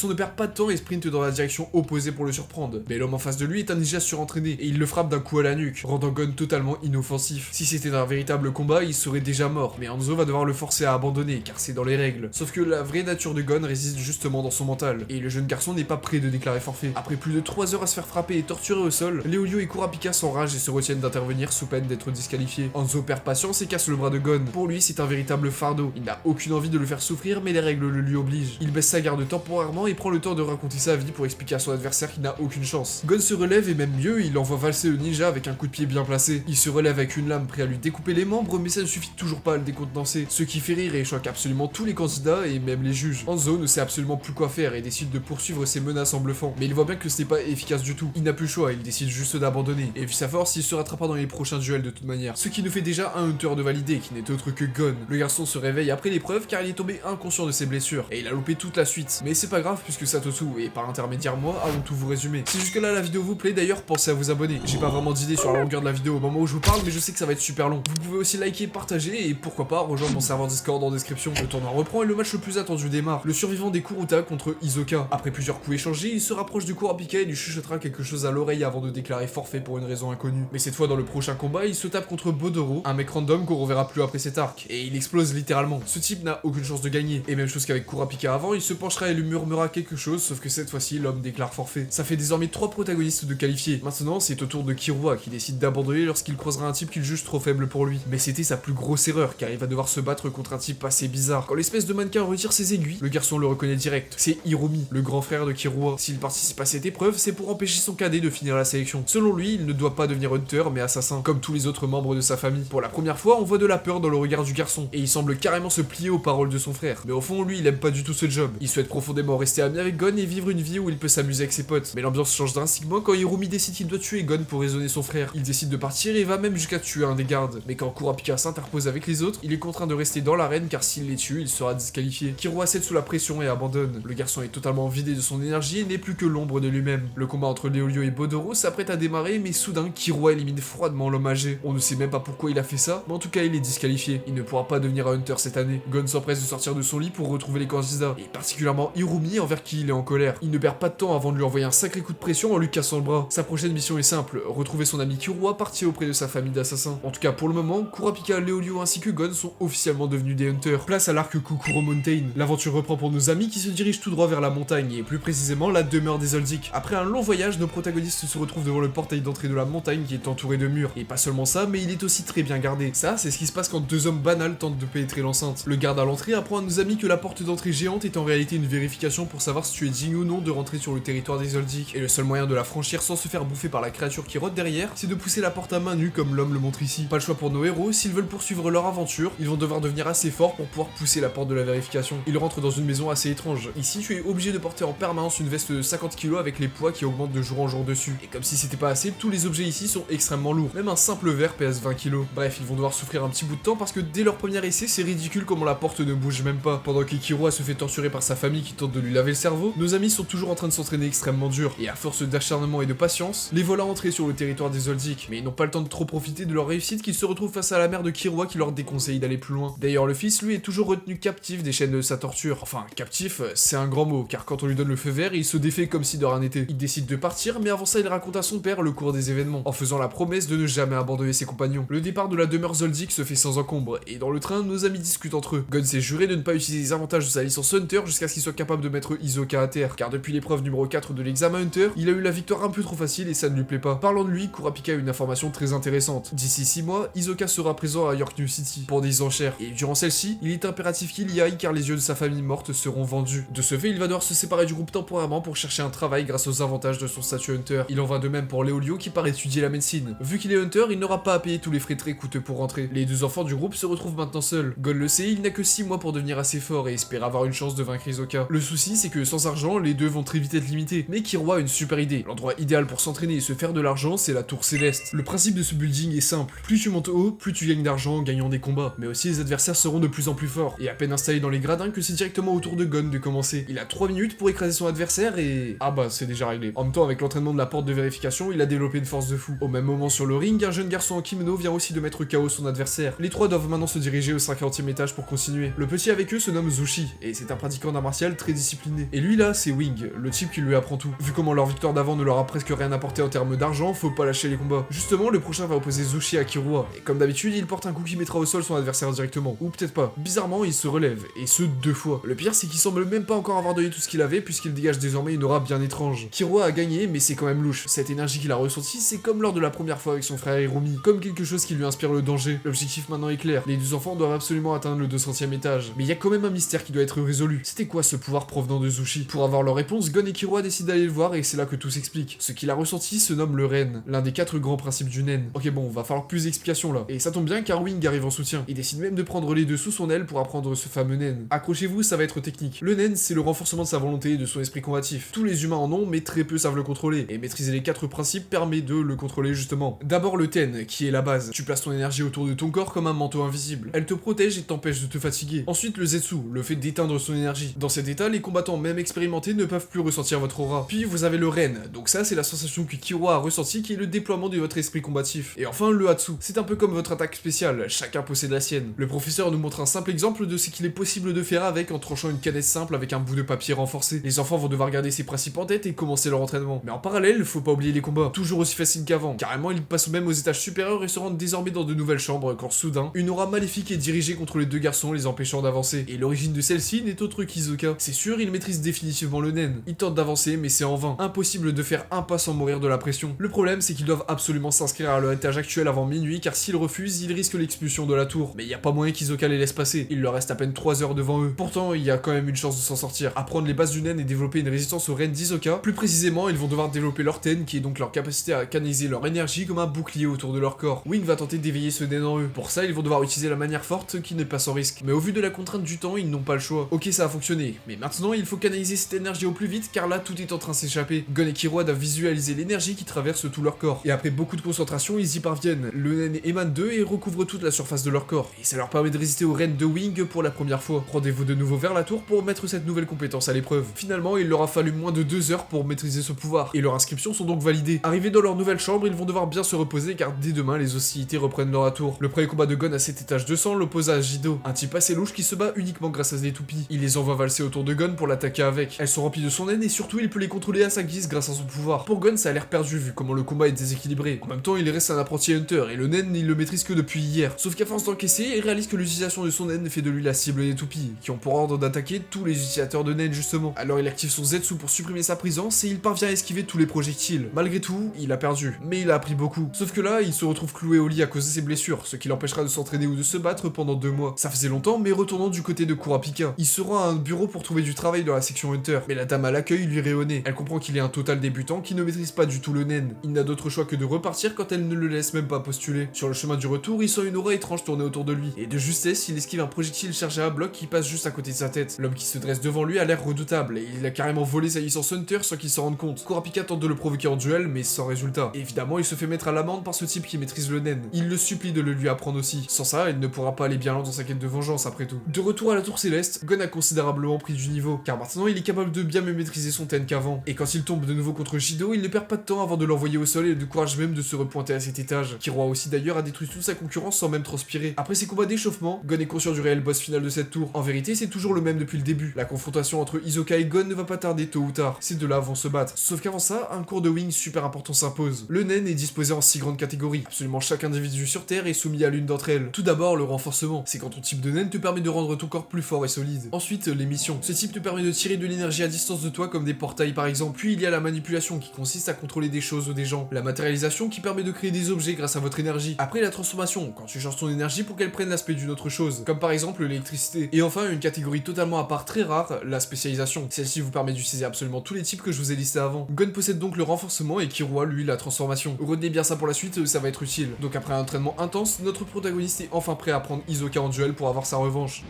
Speaker 1: On ne perd pas de temps et sprinte dans la direction opposée pour le surprendre. Mais l'homme en face de lui est un ninja surentraîné et il le frappe d'un coup à la nuque, rendant Gon totalement inoffensif. Si c'était un véritable combat, il serait déjà mort, mais Hanzo va devoir le forcer à abandonner car c'est dans les règles. Sauf que la vraie nature de Gon réside justement dans son mental, et le jeune garçon n'est pas prêt de déclarer forfait. Après plus de 3 heures à se faire frapper et torturer au sol, Léolio et Kurapika s'enragent et se retiennent d'intervenir sous peine d'être disqualifiés. Hanzo perd patience et casse le bras de Gon. Pour lui, c'est un véritable fardeau. Il n'a aucune envie de le faire souffrir, mais les règles le lui obligent. Il baisse sa garde temporairement et prend le temps de raconter sa vie pour expliquer à son adversaire qu'il n'a aucune chance. Gon se relève et même mieux, il envoie valser le ninja avec un coup de pied bien placé. Il se relève avec une lame prêt à lui découper les membres, mais ça ne suffit toujours pas à le décontenancer, ce qui fait rire et choque absolument tous les candidats et même les juges. Hanzo ne sait absolument plus quoi faire et décide de poursuivre ses menaces en bluffant, mais il voit bien que ce n'est pas efficace du tout. Il n'a plus le choix, il décide juste d'abandonner, et vu sa force, il se rattrapera dans les prochains duels de toute manière. Ce qui nous fait déjà un hunter de validé, qui n'est autre que Gon. Le garçon se réveille après l'épreuve car il est tombé inconscient de ses blessures, et il a loupé toute la suite. Mais c'est pas grave puisque Satosu, et par intermédiaire moi, allons tout vous résumer. Si jusque là la vidéo vous plaît, d'ailleurs pensez à vous abonner. J'ai pas vraiment d'idée sur la longueur de la vidéo au moment où je vous parle, mais je sais que ça va être super long. Vous pouvez aussi liker, partager, et pourquoi pas rejoindre mon serveur Discord en description. Le tournoi reprend et le match le plus attendu démarre. Le survivant des Kuruta contre Hisoka. Après plusieurs coups échangés, il se rapproche du Kurapika et lui chuchotera quelque chose à l'oreille avant de déclarer forfait pour une raison inconnue. Mais cette fois dans le prochain combat, il se tape contre Bodoro, un mec random qu'on reverra plus après cet arc. Et il explose littéralement. Ce type n'a aucune chance de gagner. Et même chose qu'avec Kurapika avant, il se penchera et lui murmura aura quelque chose, sauf que cette fois-ci, l'homme déclare forfait. Ça fait désormais 3 protagonistes de qualifiés. Maintenant, c'est au tour de Killua qui décide d'abandonner lorsqu'il croisera un type qu'il juge trop faible pour lui. Mais c'était sa plus grosse erreur, car il va devoir se battre contre un type assez bizarre. Quand l'espèce de mannequin retire ses aiguilles, le garçon le reconnaît direct. C'est Hiromi, le grand frère de Killua. S'il participe à cette épreuve, c'est pour empêcher son cadet de finir la sélection. Selon lui, il ne doit pas devenir hunter, mais assassin, comme tous les autres membres de sa famille. Pour la première fois, on voit de la peur dans le regard du garçon, et il semble carrément se plier aux paroles de son frère. Mais au fond, lui, il aime pas du tout ce job. Il souhaite profondément rester ami avec Gon et vivre une vie où il peut s'amuser avec ses potes. Mais l'ambiance change drastiquement quand Hiromi décide qu'il doit tuer Gon pour raisonner son frère. Il décide de partir et va même jusqu'à tuer un des gardes. Mais quand Kurapika s'interpose avec les autres, il est contraint de rester dans l'arène car s'il les tue, il sera disqualifié. Killua cède sous la pression et abandonne. Le garçon est totalement vidé de son énergie et n'est plus que l'ombre de lui-même. Le combat entre Leolio et Bodoro s'apprête à démarrer, mais soudain, Killua élimine froidement l'homme âgé. On ne sait même pas pourquoi il a fait ça, mais en tout cas, il est disqualifié. Il ne pourra pas devenir un hunter cette année. Gon s'empresse de sortir de son lit pour retrouver les candidats, et particulièrement Hiromi envers qui il est en colère. Il ne perd pas de temps avant de lui envoyer un sacré coup de pression en lui cassant le bras. Sa prochaine mission est simple, retrouver son ami Killua parti auprès de sa famille d'assassins. En tout cas, pour le moment, Kurapika, Leolio ainsi que Gon sont officiellement devenus des hunters. Place à l'arc Kokuro Mountain. L'aventure reprend pour nos amis qui se dirigent tout droit vers la montagne, et plus précisément la demeure des Zoldyck. Après un long voyage, nos protagonistes se retrouvent devant le portail d'entrée de la montagne qui est entouré de murs. Et pas seulement ça, mais il est aussi très bien gardé. Ça, c'est ce qui se passe quand deux hommes banals tentent de pénétrer l'enceinte. Le garde à l'entrée apprend à nos amis que la porte d'entrée géante est en réalité une vérification pour savoir si tu es digne ou non de rentrer sur le territoire des Zoldyck. Et le seul moyen de la franchir sans se faire bouffer par la créature qui rôde derrière, c'est de pousser la porte à main nue comme l'homme le montre ici. Pas le choix pour nos héros, s'ils veulent poursuivre leur aventure, ils vont devoir devenir assez forts pour pouvoir pousser la porte de la vérification. Ils rentrent dans une maison assez étrange. Ici, tu es obligé de porter en permanence une veste de 50 kg avec les poids qui augmentent de jour en jour dessus. Et comme si c'était pas assez, tous les objets ici sont extrêmement lourds. Même un simple verre pèse 20 kg. Bref, ils vont devoir souffrir un petit bout de temps parce que dès leur premier essai, c'est ridicule comment la porte ne bouge même pas. Pendant que Killua se fait torturer par sa famille qui tente de lui laver le cerveau, nos amis sont toujours en train de s'entraîner extrêmement dur. Et à force d'acharnement et de patience, les voilà entrés sur le territoire des Zoldyck. Mais ils n'ont pas le temps de trop profiter de leur réussite qu'ils se retrouvent face à la mère de Killua qui leur déconseille d'aller plus loin. D'ailleurs, le fils, lui, est toujours retenu captif des chaînes de sa torture. Enfin, captif, c'est un grand mot, car quand on lui donne le feu vert, il se défait comme si de rien n'était. Il décide de partir, mais avant ça, il raconte à son père le cours des événements, en faisant la promesse de ne jamais abandonner ses compagnons. Le départ de la demeure Zoldyck se fait sans encombre, et dans le train, nos amis discutent entre eux. Gon s'est juré de ne pas utiliser les avantages de sa licence Hunter jusqu'à ce qu'il soit capable de mettre Hisoka à terre, car depuis l'épreuve numéro 4 de l'examen Hunter, il a eu la victoire un peu trop facile et ça ne lui plaît pas. Parlant de lui, Kurapika a une information très intéressante. D'ici 6 mois, Hisoka sera présent à York New City pour des enchères, et durant celle-ci, il est impératif qu'il y aille car les yeux de sa famille morte seront vendus. De ce fait, il va devoir se séparer du groupe temporairement pour chercher un travail grâce aux avantages de son statut Hunter. Il en va de même pour Leolio qui part étudier la médecine. Vu qu'il est Hunter, il n'aura pas à payer tous les frais très coûteux pour rentrer. Les deux enfants du groupe se retrouvent maintenant seuls. Gon le sait, il n'a que 6 mois pour devenir assez fort et espère avoir une chance de vaincre Hisoka. Le souci, c'est que sans argent, les deux vont très vite être limités. Mais Killua a une super idée. L'endroit idéal pour s'entraîner et se faire de l'argent, c'est la tour céleste. Le principe de ce building est simple. Plus tu montes haut, plus tu gagnes d'argent en gagnant des combats. Mais aussi les adversaires seront de plus en plus forts. Et à peine installé dans les gradins que c'est directement au tour de Gon de commencer. Il a 3 minutes pour écraser son adversaire et... ah bah c'est déjà réglé. En même temps, avec l'entraînement de la porte de vérification, il a développé une force de fou. Au même moment sur le ring, un jeune garçon en kimono vient aussi de mettre KO son adversaire. Les trois doivent maintenant se diriger au 50e étage pour continuer. Le petit avec eux se nomme Zushi, et c'est un pratiquant d'art martial très discipliné. Et lui là, c'est Wing, le type qui lui apprend tout. Vu comment leur victoire d'avant ne leur a presque rien apporté en termes d'argent, faut pas lâcher les combats. Justement, le prochain va opposer Zushi à Killua, et comme d'habitude, il porte un coup qui mettra au sol son adversaire directement. Ou peut-être pas. Bizarrement, il se relève, et ce 2 fois. Le pire, c'est qu'il semble même pas encore avoir donné tout ce qu'il avait, puisqu'il dégage désormais une aura bien étrange. Killua a gagné, mais c'est quand même louche. Cette énergie qu'il a ressentie, c'est comme lors de la première fois avec son frère Hiromi, comme quelque chose qui lui inspire le danger. L'objectif maintenant est clair, les deux enfants doivent absolument atteindre le 200e étage. Mais il y a quand même un mystère qui doit être résolu. C'était quoi ce pouvoir provenant de Zushi? Pour avoir leur réponse, Gon et Killua décident d'aller le voir et c'est là que tout s'explique. Ce qu'il a ressenti se nomme le Ren, l'un des 4 grands principes du Nen. Ok bon, va falloir plus d'explications là. Et ça tombe bien car Wing arrive en soutien. Il décide même de prendre les deux sous son aile pour apprendre ce fameux Nen. Accrochez-vous, ça va être technique. Le Nen, c'est le renforcement de sa volonté et de son esprit combatif. Tous les humains en ont, mais très peu savent le contrôler. Et maîtriser les 4 principes permet de le contrôler justement. D'abord le Ten, qui est la base. Tu places ton énergie autour de ton corps comme un manteau invisible. Elle te protège et t'empêche de te fatiguer. Ensuite le Zetsu, le fait d'éteindre son énergie. Dans cet état, les combattants même expérimentés ne peuvent plus ressentir votre aura. Puis vous avez le Ren, donc ça c'est la sensation que Killua a ressentie qui est le déploiement de votre esprit combatif. Et enfin le Hatsu, c'est un peu comme votre attaque spéciale, chacun possède la sienne. Le professeur nous montre un simple exemple de ce qu'il est possible de faire avec en tranchant une canette simple avec un bout de papier renforcé. Les enfants vont devoir garder ces principes en tête et commencer leur entraînement. Mais en parallèle, faut pas oublier les combats, toujours aussi faciles qu'avant. Carrément, ils passent même aux étages supérieurs et se rendent désormais dans de nouvelles chambres quand soudain, une aura maléfique est dirigée contre les deux garçons, les empêchant d'avancer. Et l'origine de celle-ci n'est autre qu'Hisoka. C'est sûr, il il maîtrise définitivement le naine. Il tente d'avancer mais c'est en vain. Impossible de faire un pas sans mourir de la pression. Le problème c'est qu'ils doivent absolument s'inscrire à leur étage actuel avant minuit car s'ils refusent, ils risquent l'expulsion de la tour. Mais il y a pas moyen qu'Hisoka les laisse passer. Il leur reste à peine 3 heures devant eux. Pourtant, il y a quand même une chance de s'en sortir. Apprendre les bases du naine et développer une résistance aux reines d'Hisoka. Plus précisément, ils vont devoir développer leur ten qui est donc leur capacité à canaliser leur énergie comme un bouclier autour de leur corps. Wing va tenter d'éveiller ce naine en eux. Pour ça, ils vont devoir utiliser la manière forte qui n'est pas sans risque. Mais au vu de la contrainte du temps, ils n'ont pas le choix. Ok, ça a fonctionné. Mais maintenant, il faut canaliser cette énergie au plus vite car là, tout est en train de s'échapper. Gon et Killua doivent visualiser l'énergie qui traverse tout leur corps. Et après beaucoup de concentration, ils y parviennent. Le naine émane d'eux et recouvre toute la surface de leur corps. Et ça leur permet de résister aux reines de Wing pour la première fois. Rendez-vous de nouveau vers la tour pour mettre cette nouvelle compétence à l'épreuve. Finalement, il leur a fallu moins de 2 heures pour maîtriser ce pouvoir. Et leurs inscriptions sont donc validées. Arrivés dans leur nouvelle chambre, ils vont devoir bien se reposer car dès demain, les hostilités reprennent leur tour. Le premier combat de Gon à cet étage 200 l'oppose à Jido, un type assez louche qui se bat uniquement grâce à des toupies. Il les envoie valser autour de Gon pour l'attaquer avec. Elles sont remplies de son haine et surtout, il peut les contrôler à sa guise grâce à son pouvoir. Pour Gon, ça a l'air perdu vu comment le combat est déséquilibré. En même temps, il reste un apprenti hunter et le naine, il le maîtrise que depuis hier. Sauf qu'à force d'encaisser, il réalise que l'utilisation de son naine fait de lui la cible des toupies, qui ont pour ordre d'attaquer tous les utilisateurs de naine justement. Alors il active son Zetsu pour supprimer sa présence et il parvient à esquiver tous les projectiles. Malgré tout, il a perdu, mais il a appris beaucoup. Sauf que là, il se retrouve cloué au lit à cause de ses blessures, ce qui l'empêchera de s'entraîner ou de se battre pendant 2 mois. Ça faisait longtemps, mais retournant du côté de Kurapika, il se rend à un bureau pour trouver du travail dans la section hunter, mais la dame à l'accueil lui rit au nez. Elle comprend qu'il est un total débutant qui ne maîtrise pas du tout le naine. Il n'a d'autre choix que de repartir quand elle ne le laisse même pas postuler. Sur le chemin du retour, il sent une aura étrange tourner autour de lui, et de justesse, il esquive un projectile chargé à bloc qui passe juste à côté de sa tête. L'homme qui se dresse devant lui a l'air redoutable, et il a carrément volé sa licence hunter sans qu'il s'en rende compte. Kurapika tente de le provoquer en duel, mais sans résultat. Et évidemment, il se fait mettre à l'amende par ce type qui maîtrise le naine. Il le supplie de le lui apprendre aussi. Sans ça, il ne pourra pas aller bien loin dans sa quête de vengeance après tout. De retour à la tour céleste, Gon a considérablement pris du niveau, car maintenant il est capable de bien mieux maîtriser son ten qu'avant. Et quand il tombe de nouveau contre Jido, il ne perd pas de temps avant de l'envoyer au sol et du courage même de se repointer à cet étage. Killua aussi d'ailleurs a détruit toute sa concurrence sans même transpirer. Après ces combats d'échauffement, Gon est conscient du réel boss final de cette tour. En vérité, c'est toujours le même depuis le début. La confrontation entre Hisoka et Gon ne va pas tarder tôt ou tard. Ces deux-là vont se battre. Sauf qu'avant ça, un cours de Wing super important s'impose. Le naine est disposé en 6 grandes catégories. Absolument chaque individu sur Terre est soumis à l'une d'entre elles. Tout d'abord, le renforcement. C'est quand ton type de naine te permet de rendre ton corps plus fort et solide. Ensuite, les missions. Ce type te permet de tirer de l'énergie à distance de toi comme des portails par exemple. Puis il y a la manipulation qui consiste à contrôler des choses ou des gens. La matérialisation qui permet de créer des objets grâce à votre énergie. Après, la transformation, quand tu changes ton énergie pour qu'elle prenne l'aspect d'une autre chose, comme par exemple l'électricité. Et enfin, une catégorie totalement à part très rare, la spécialisation. Celle-ci vous permet d'utiliser absolument tous les types que je vous ai listés avant. Gon possède donc le renforcement et Killua, lui, la transformation. Retenez bien ça pour la suite, ça va être utile. Donc après un entraînement intense, notre protagoniste est enfin prêt à prendre Hisoka en duel pour avoir sa revanche.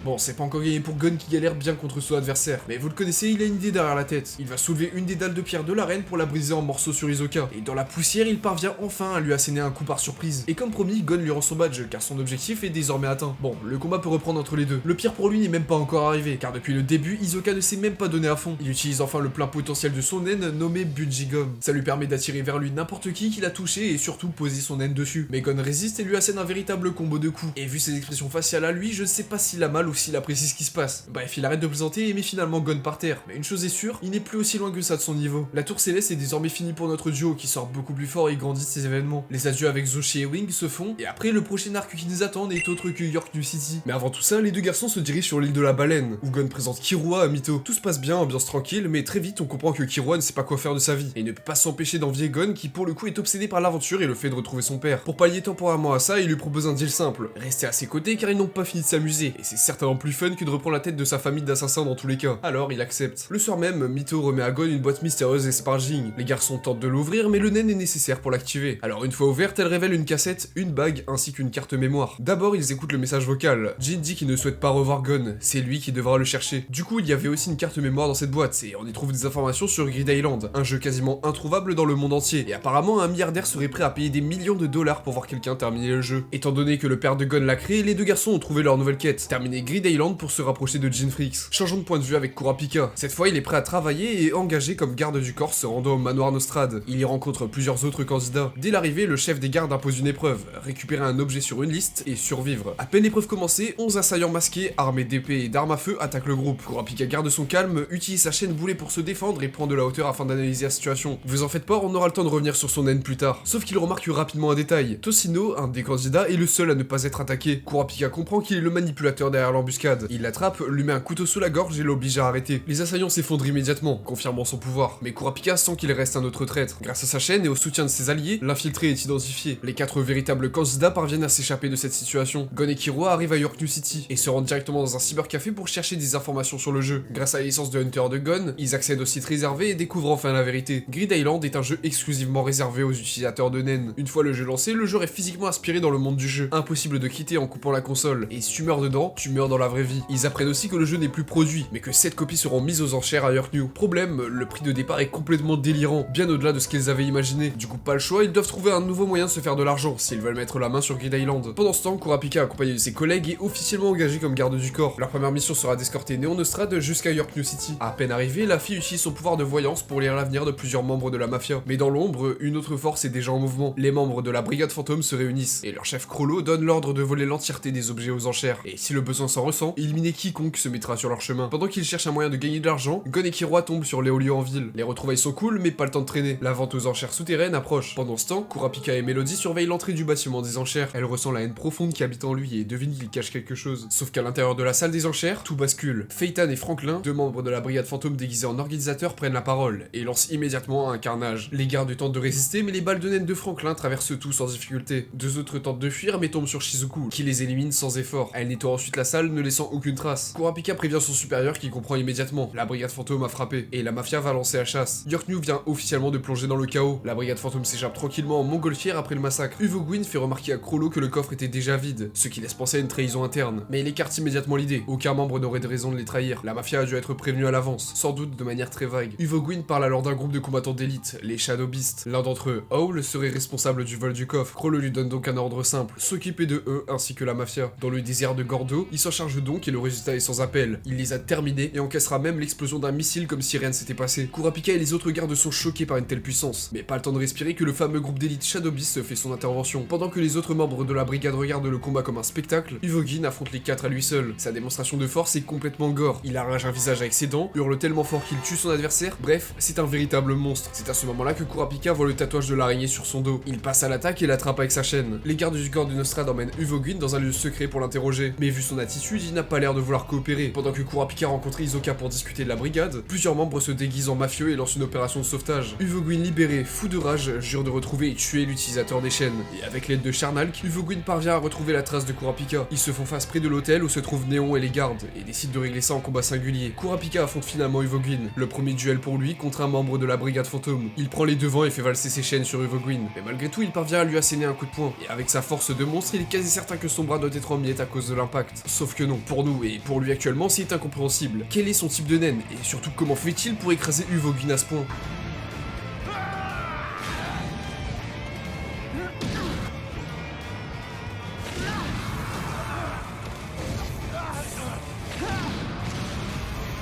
Speaker 1: Bon, c'est pas encore gagné pour Gon qui galère bien contre son adversaire, mais vous le connaissez, il a une idée derrière la tête. Il va soulever une des dalles de pierre de l'arène pour la briser en morceaux sur Hisoka, et dans la poussière, il parvient enfin à lui asséner un coup par surprise. Et comme promis, Gon lui rend son badge, car son objectif est désormais atteint. Bon, le combat peut reprendre entre les deux. Le pire pour lui n'est même pas encore arrivé, car depuis le début, Hisoka ne s'est même pas donné à fond. Il utilise enfin le plein potentiel de son naine nommé Bungigom. Ça lui permet d'attirer vers lui n'importe qui l'a touché et surtout poser son naine dessus. Mais Gon résiste et lui assène un véritable combo de coups. Et vu ses expressions faciales à lui, je sais pas s'il a mal ou s'il apprécie ce qui se passe. Bref, il arrête de plaisanter et met finalement Gon par terre. Mais une chose est sûre, il n'est plus aussi loin que ça de son niveau. La tour céleste est désormais finie pour notre duo qui sort beaucoup plus fort et grandit de ces événements. Les adieux avec Zoshi et Wing se font, et après le prochain arc qui nous attend n'est autre que York New City. Mais avant tout ça, les deux garçons se dirigent sur l'île de la baleine, où Gon présente Killua à Mito. Tout se passe bien, ambiance tranquille, mais très vite on comprend que Killua ne sait pas quoi faire de sa vie, et ne peut pas s'empêcher d'envier Gon qui pour le coup est obsédé par l'aventure et le fait de retrouver son père. Pour pallier temporairement à ça, il lui propose un deal simple, rester à ses côtés car ils n'ont pas fini de s'amuser, et c'est certainement plus fun que de reprendre la tête de sa famille d'assassins dans tous les cas. Alors il accepte. Le soir même, Mito remet à Gon une boîte mystérieuse et Sparging. Les garçons tentent de l'ouvrir, mais le naine est nécessaire pour l'activer. Alors une fois ouverte, elle révèle une cassette, une bague ainsi qu'une carte mémoire. D'abord, ils écoutent le message vocal. Jin dit qu'il ne souhaite pas revoir Gon, c'est lui qui devra le chercher. Du coup, il y avait aussi une carte mémoire dans cette boîte, et on y trouve des informations sur Grid Island, un jeu quasiment introuvable dans le monde entier. Et apparemment, un milliardaire serait prêt à payer des millions de dollars pour voir quelqu'un terminer le jeu. Étant donné que le père de Gon l'a créé, les deux garçons ont trouvé leur nouvelle quête, terminer Grid Grid Island pour se rapprocher de Jinfrix. Changeons de point de vue avec Kurapika. Cette fois, il est prêt à travailler et engagé comme garde du corps se rendant au manoir Nostrad. Il y rencontre plusieurs autres candidats. Dès l'arrivée, le chef des gardes impose une épreuve, récupérer un objet sur une liste et survivre. À peine l'épreuve commencée, 11 assaillants masqués, armés d'épées et d'armes à feu attaquent le groupe. Kurapika garde son calme, utilise sa chaîne boulet pour se défendre et prend de la hauteur afin d'analyser la situation. Vous en faites pas, on aura le temps de revenir sur son haine plus tard. Sauf qu'il remarque rapidement un détail. Toshino, un des candidats, est le seul à ne pas être attaqué. Kurapika comprend qu'il est le manipulateur derrière l'embuscade. Il l'attrape, lui met un couteau sous la gorge et l'oblige à arrêter. Les assaillants s'effondrent immédiatement, confirmant son pouvoir. Mais Kurapika sent qu'il reste un autre traître. Grâce à sa chaîne et au soutien de ses alliés, l'infiltré est identifié. Les 4 véritables candidats parviennent à s'échapper de cette situation. Gon et Killua arrivent à York New City et se rendent directement dans un cybercafé pour chercher des informations sur le jeu. Grâce à la licence de Hunter de Gon, ils accèdent au site réservé et découvrent enfin la vérité. Grid Island est un jeu exclusivement réservé aux utilisateurs de Nen. Une fois le jeu lancé, le joueur est physiquement aspiré dans le monde du jeu. Impossible de quitter en coupant la console. Et si tu meurs dedans, tu meurs dans la vraie vie. Ils apprennent aussi que le jeu n'est plus produit, mais que 7 copies seront mises aux enchères à York New. Problème, le prix de départ est complètement délirant, bien au-delà de ce qu'ils avaient imaginé. Du coup, pas le choix, ils doivent trouver un nouveau moyen de se faire de l'argent s'ils veulent mettre la main sur Grid Island. Pendant ce temps, Kurapika, accompagné de ses collègues, est officiellement engagé comme garde du corps. Leur première mission sera d'escorter Neon Nostrad jusqu'à York New City. À peine arrivée, la fille utilise son pouvoir de voyance pour lire l'avenir de plusieurs membres de la mafia. Mais dans l'ombre, une autre force est déjà en mouvement. Les membres de la brigade fantôme se réunissent, et leur chef Chrollo donne l'ordre de voler l'entièreté des objets aux enchères. Et si le besoin s'en ressent, éliminer quiconque se mettra sur leur chemin. Pendant qu'ils cherchent un moyen de gagner de l'argent, Gon et Killua tombent sur Léolio en ville. Les retrouvailles sont cool, mais pas le temps de traîner. La vente aux enchères souterraines approche. Pendant ce temps, Kurapika et Melody surveillent l'entrée du bâtiment des enchères. Elle ressent la haine profonde qui habite en lui et devine qu'il cache quelque chose. Sauf qu'à l'intérieur de la salle des enchères, tout bascule. Phaeton et Franklin, 2 membres de la brigade fantôme déguisés en organisateurs, prennent la parole et lancent immédiatement un carnage. Les gardes tentent de résister, mais les balles de naine de Franklin traversent tout sans difficulté. 2 autres tentent de fuir, mais tombent sur Shizuku, qui les élimine sans effort. Elle nettoie ensuite la salle, ne laissant aucune trace. Kurapika prévient son supérieur qui comprend immédiatement. La brigade fantôme a frappé, et la mafia va lancer la chasse. York New vient officiellement de plonger dans le chaos. La brigade fantôme s'échappe tranquillement en montgolfière après le massacre. Uvo Gwyn fait remarquer à Chrollo que le coffre était déjà vide, ce qui laisse penser à une trahison interne. Mais il écarte immédiatement l'idée. Aucun membre n'aurait de raison de les trahir. La mafia a dû être prévenue à l'avance, sans doute de manière très vague. Uvo Gwyn parle alors d'un groupe de combattants d'élite, les Shadow Beasts. L'un d'entre eux, Howl, serait responsable du vol du coffre. Chrollo lui donne donc un ordre simple, s'occuper de eux ainsi que la mafia. Dans le désert de Gordo, il s'en charge donc et le résultat est sans appel. Il les a terminés et encaissera même l'explosion d'un missile comme si rien ne s'était passé. Kurapika et les autres gardes sont choqués par une telle puissance, mais pas le temps de respirer que le fameux groupe d'élite Shadow Beast fait son intervention. Pendant que les autres membres de la brigade regardent le combat comme un spectacle, Uvo Gwyn affronte les 4 à lui seul. Sa démonstration de force est complètement gore. Il arrache un visage avec ses dents, hurle tellement fort qu'il tue son adversaire, bref, c'est un véritable monstre. C'est à ce moment-là que Kurapika voit le tatouage de l'araignée sur son dos. Il passe à l'attaque et l'attrape avec sa chaîne. Les gardes du corps de Nostrad emmènent Uvo Gwyn dans un lieu secret pour l'interroger, mais vu son attitude, il n'a pas l'air de vouloir coopérer. Pendant que Kurapika rencontre Hisoka pour discuter de la brigade, plusieurs membres se déguisent en mafieux et lancent une opération de sauvetage. Uvo Gwyn libéré, fou de rage, jure de retrouver et tuer l'utilisateur des chaînes. Et avec l'aide de Charnalk, Uvo Gwyn parvient à retrouver la trace de Kurapika. Ils se font face près de l'hôtel où se trouvent Néon et les gardes, et décident de régler ça en combat singulier. Kurapika affronte finalement Uvo Gwyn, le premier duel pour lui contre un membre de la brigade fantôme. Il prend les devants et fait valser ses chaînes sur Uvo Gwyn, mais malgré tout il parvient à lui asséner un coup de poing, et avec sa force de monstre il est quasi certain que son bras doit être en miettes à cause de l'impact. Sauf que non, pour nous et pour lui actuellement c'est incompréhensible. Quel est son type de naine, et surtout comment fait-il pour écraser Uvo Gwyn à ce point?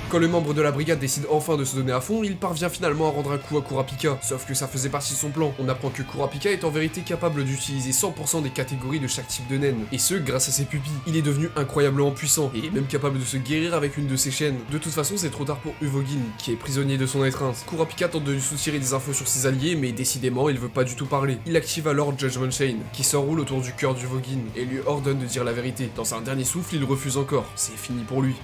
Speaker 1: Quand le membre de la brigade décide enfin de se donner à fond, il parvient finalement à rendre un coup à Kurapika. Sauf que ça faisait partie de son plan. On apprend que Kurapika est en vérité capable d'utiliser 100% des catégories de chaque type de naine. Et ce, grâce à ses pupilles. Il est devenu incroyablement puissant, et même capable de se guérir avec une de ses chaînes. De toute façon, c'est trop tard pour Uvo Gwyn, qui est prisonnier de son étreinte. Kurapika tente de lui soutirer des infos sur ses alliés, mais décidément, il veut pas du tout parler. Il active alors Judgment Chain, qui s'enroule autour du cœur d'Uvo Gwyn, et lui ordonne de dire la vérité. Dans un dernier souffle, il refuse encore. C'est fini pour lui.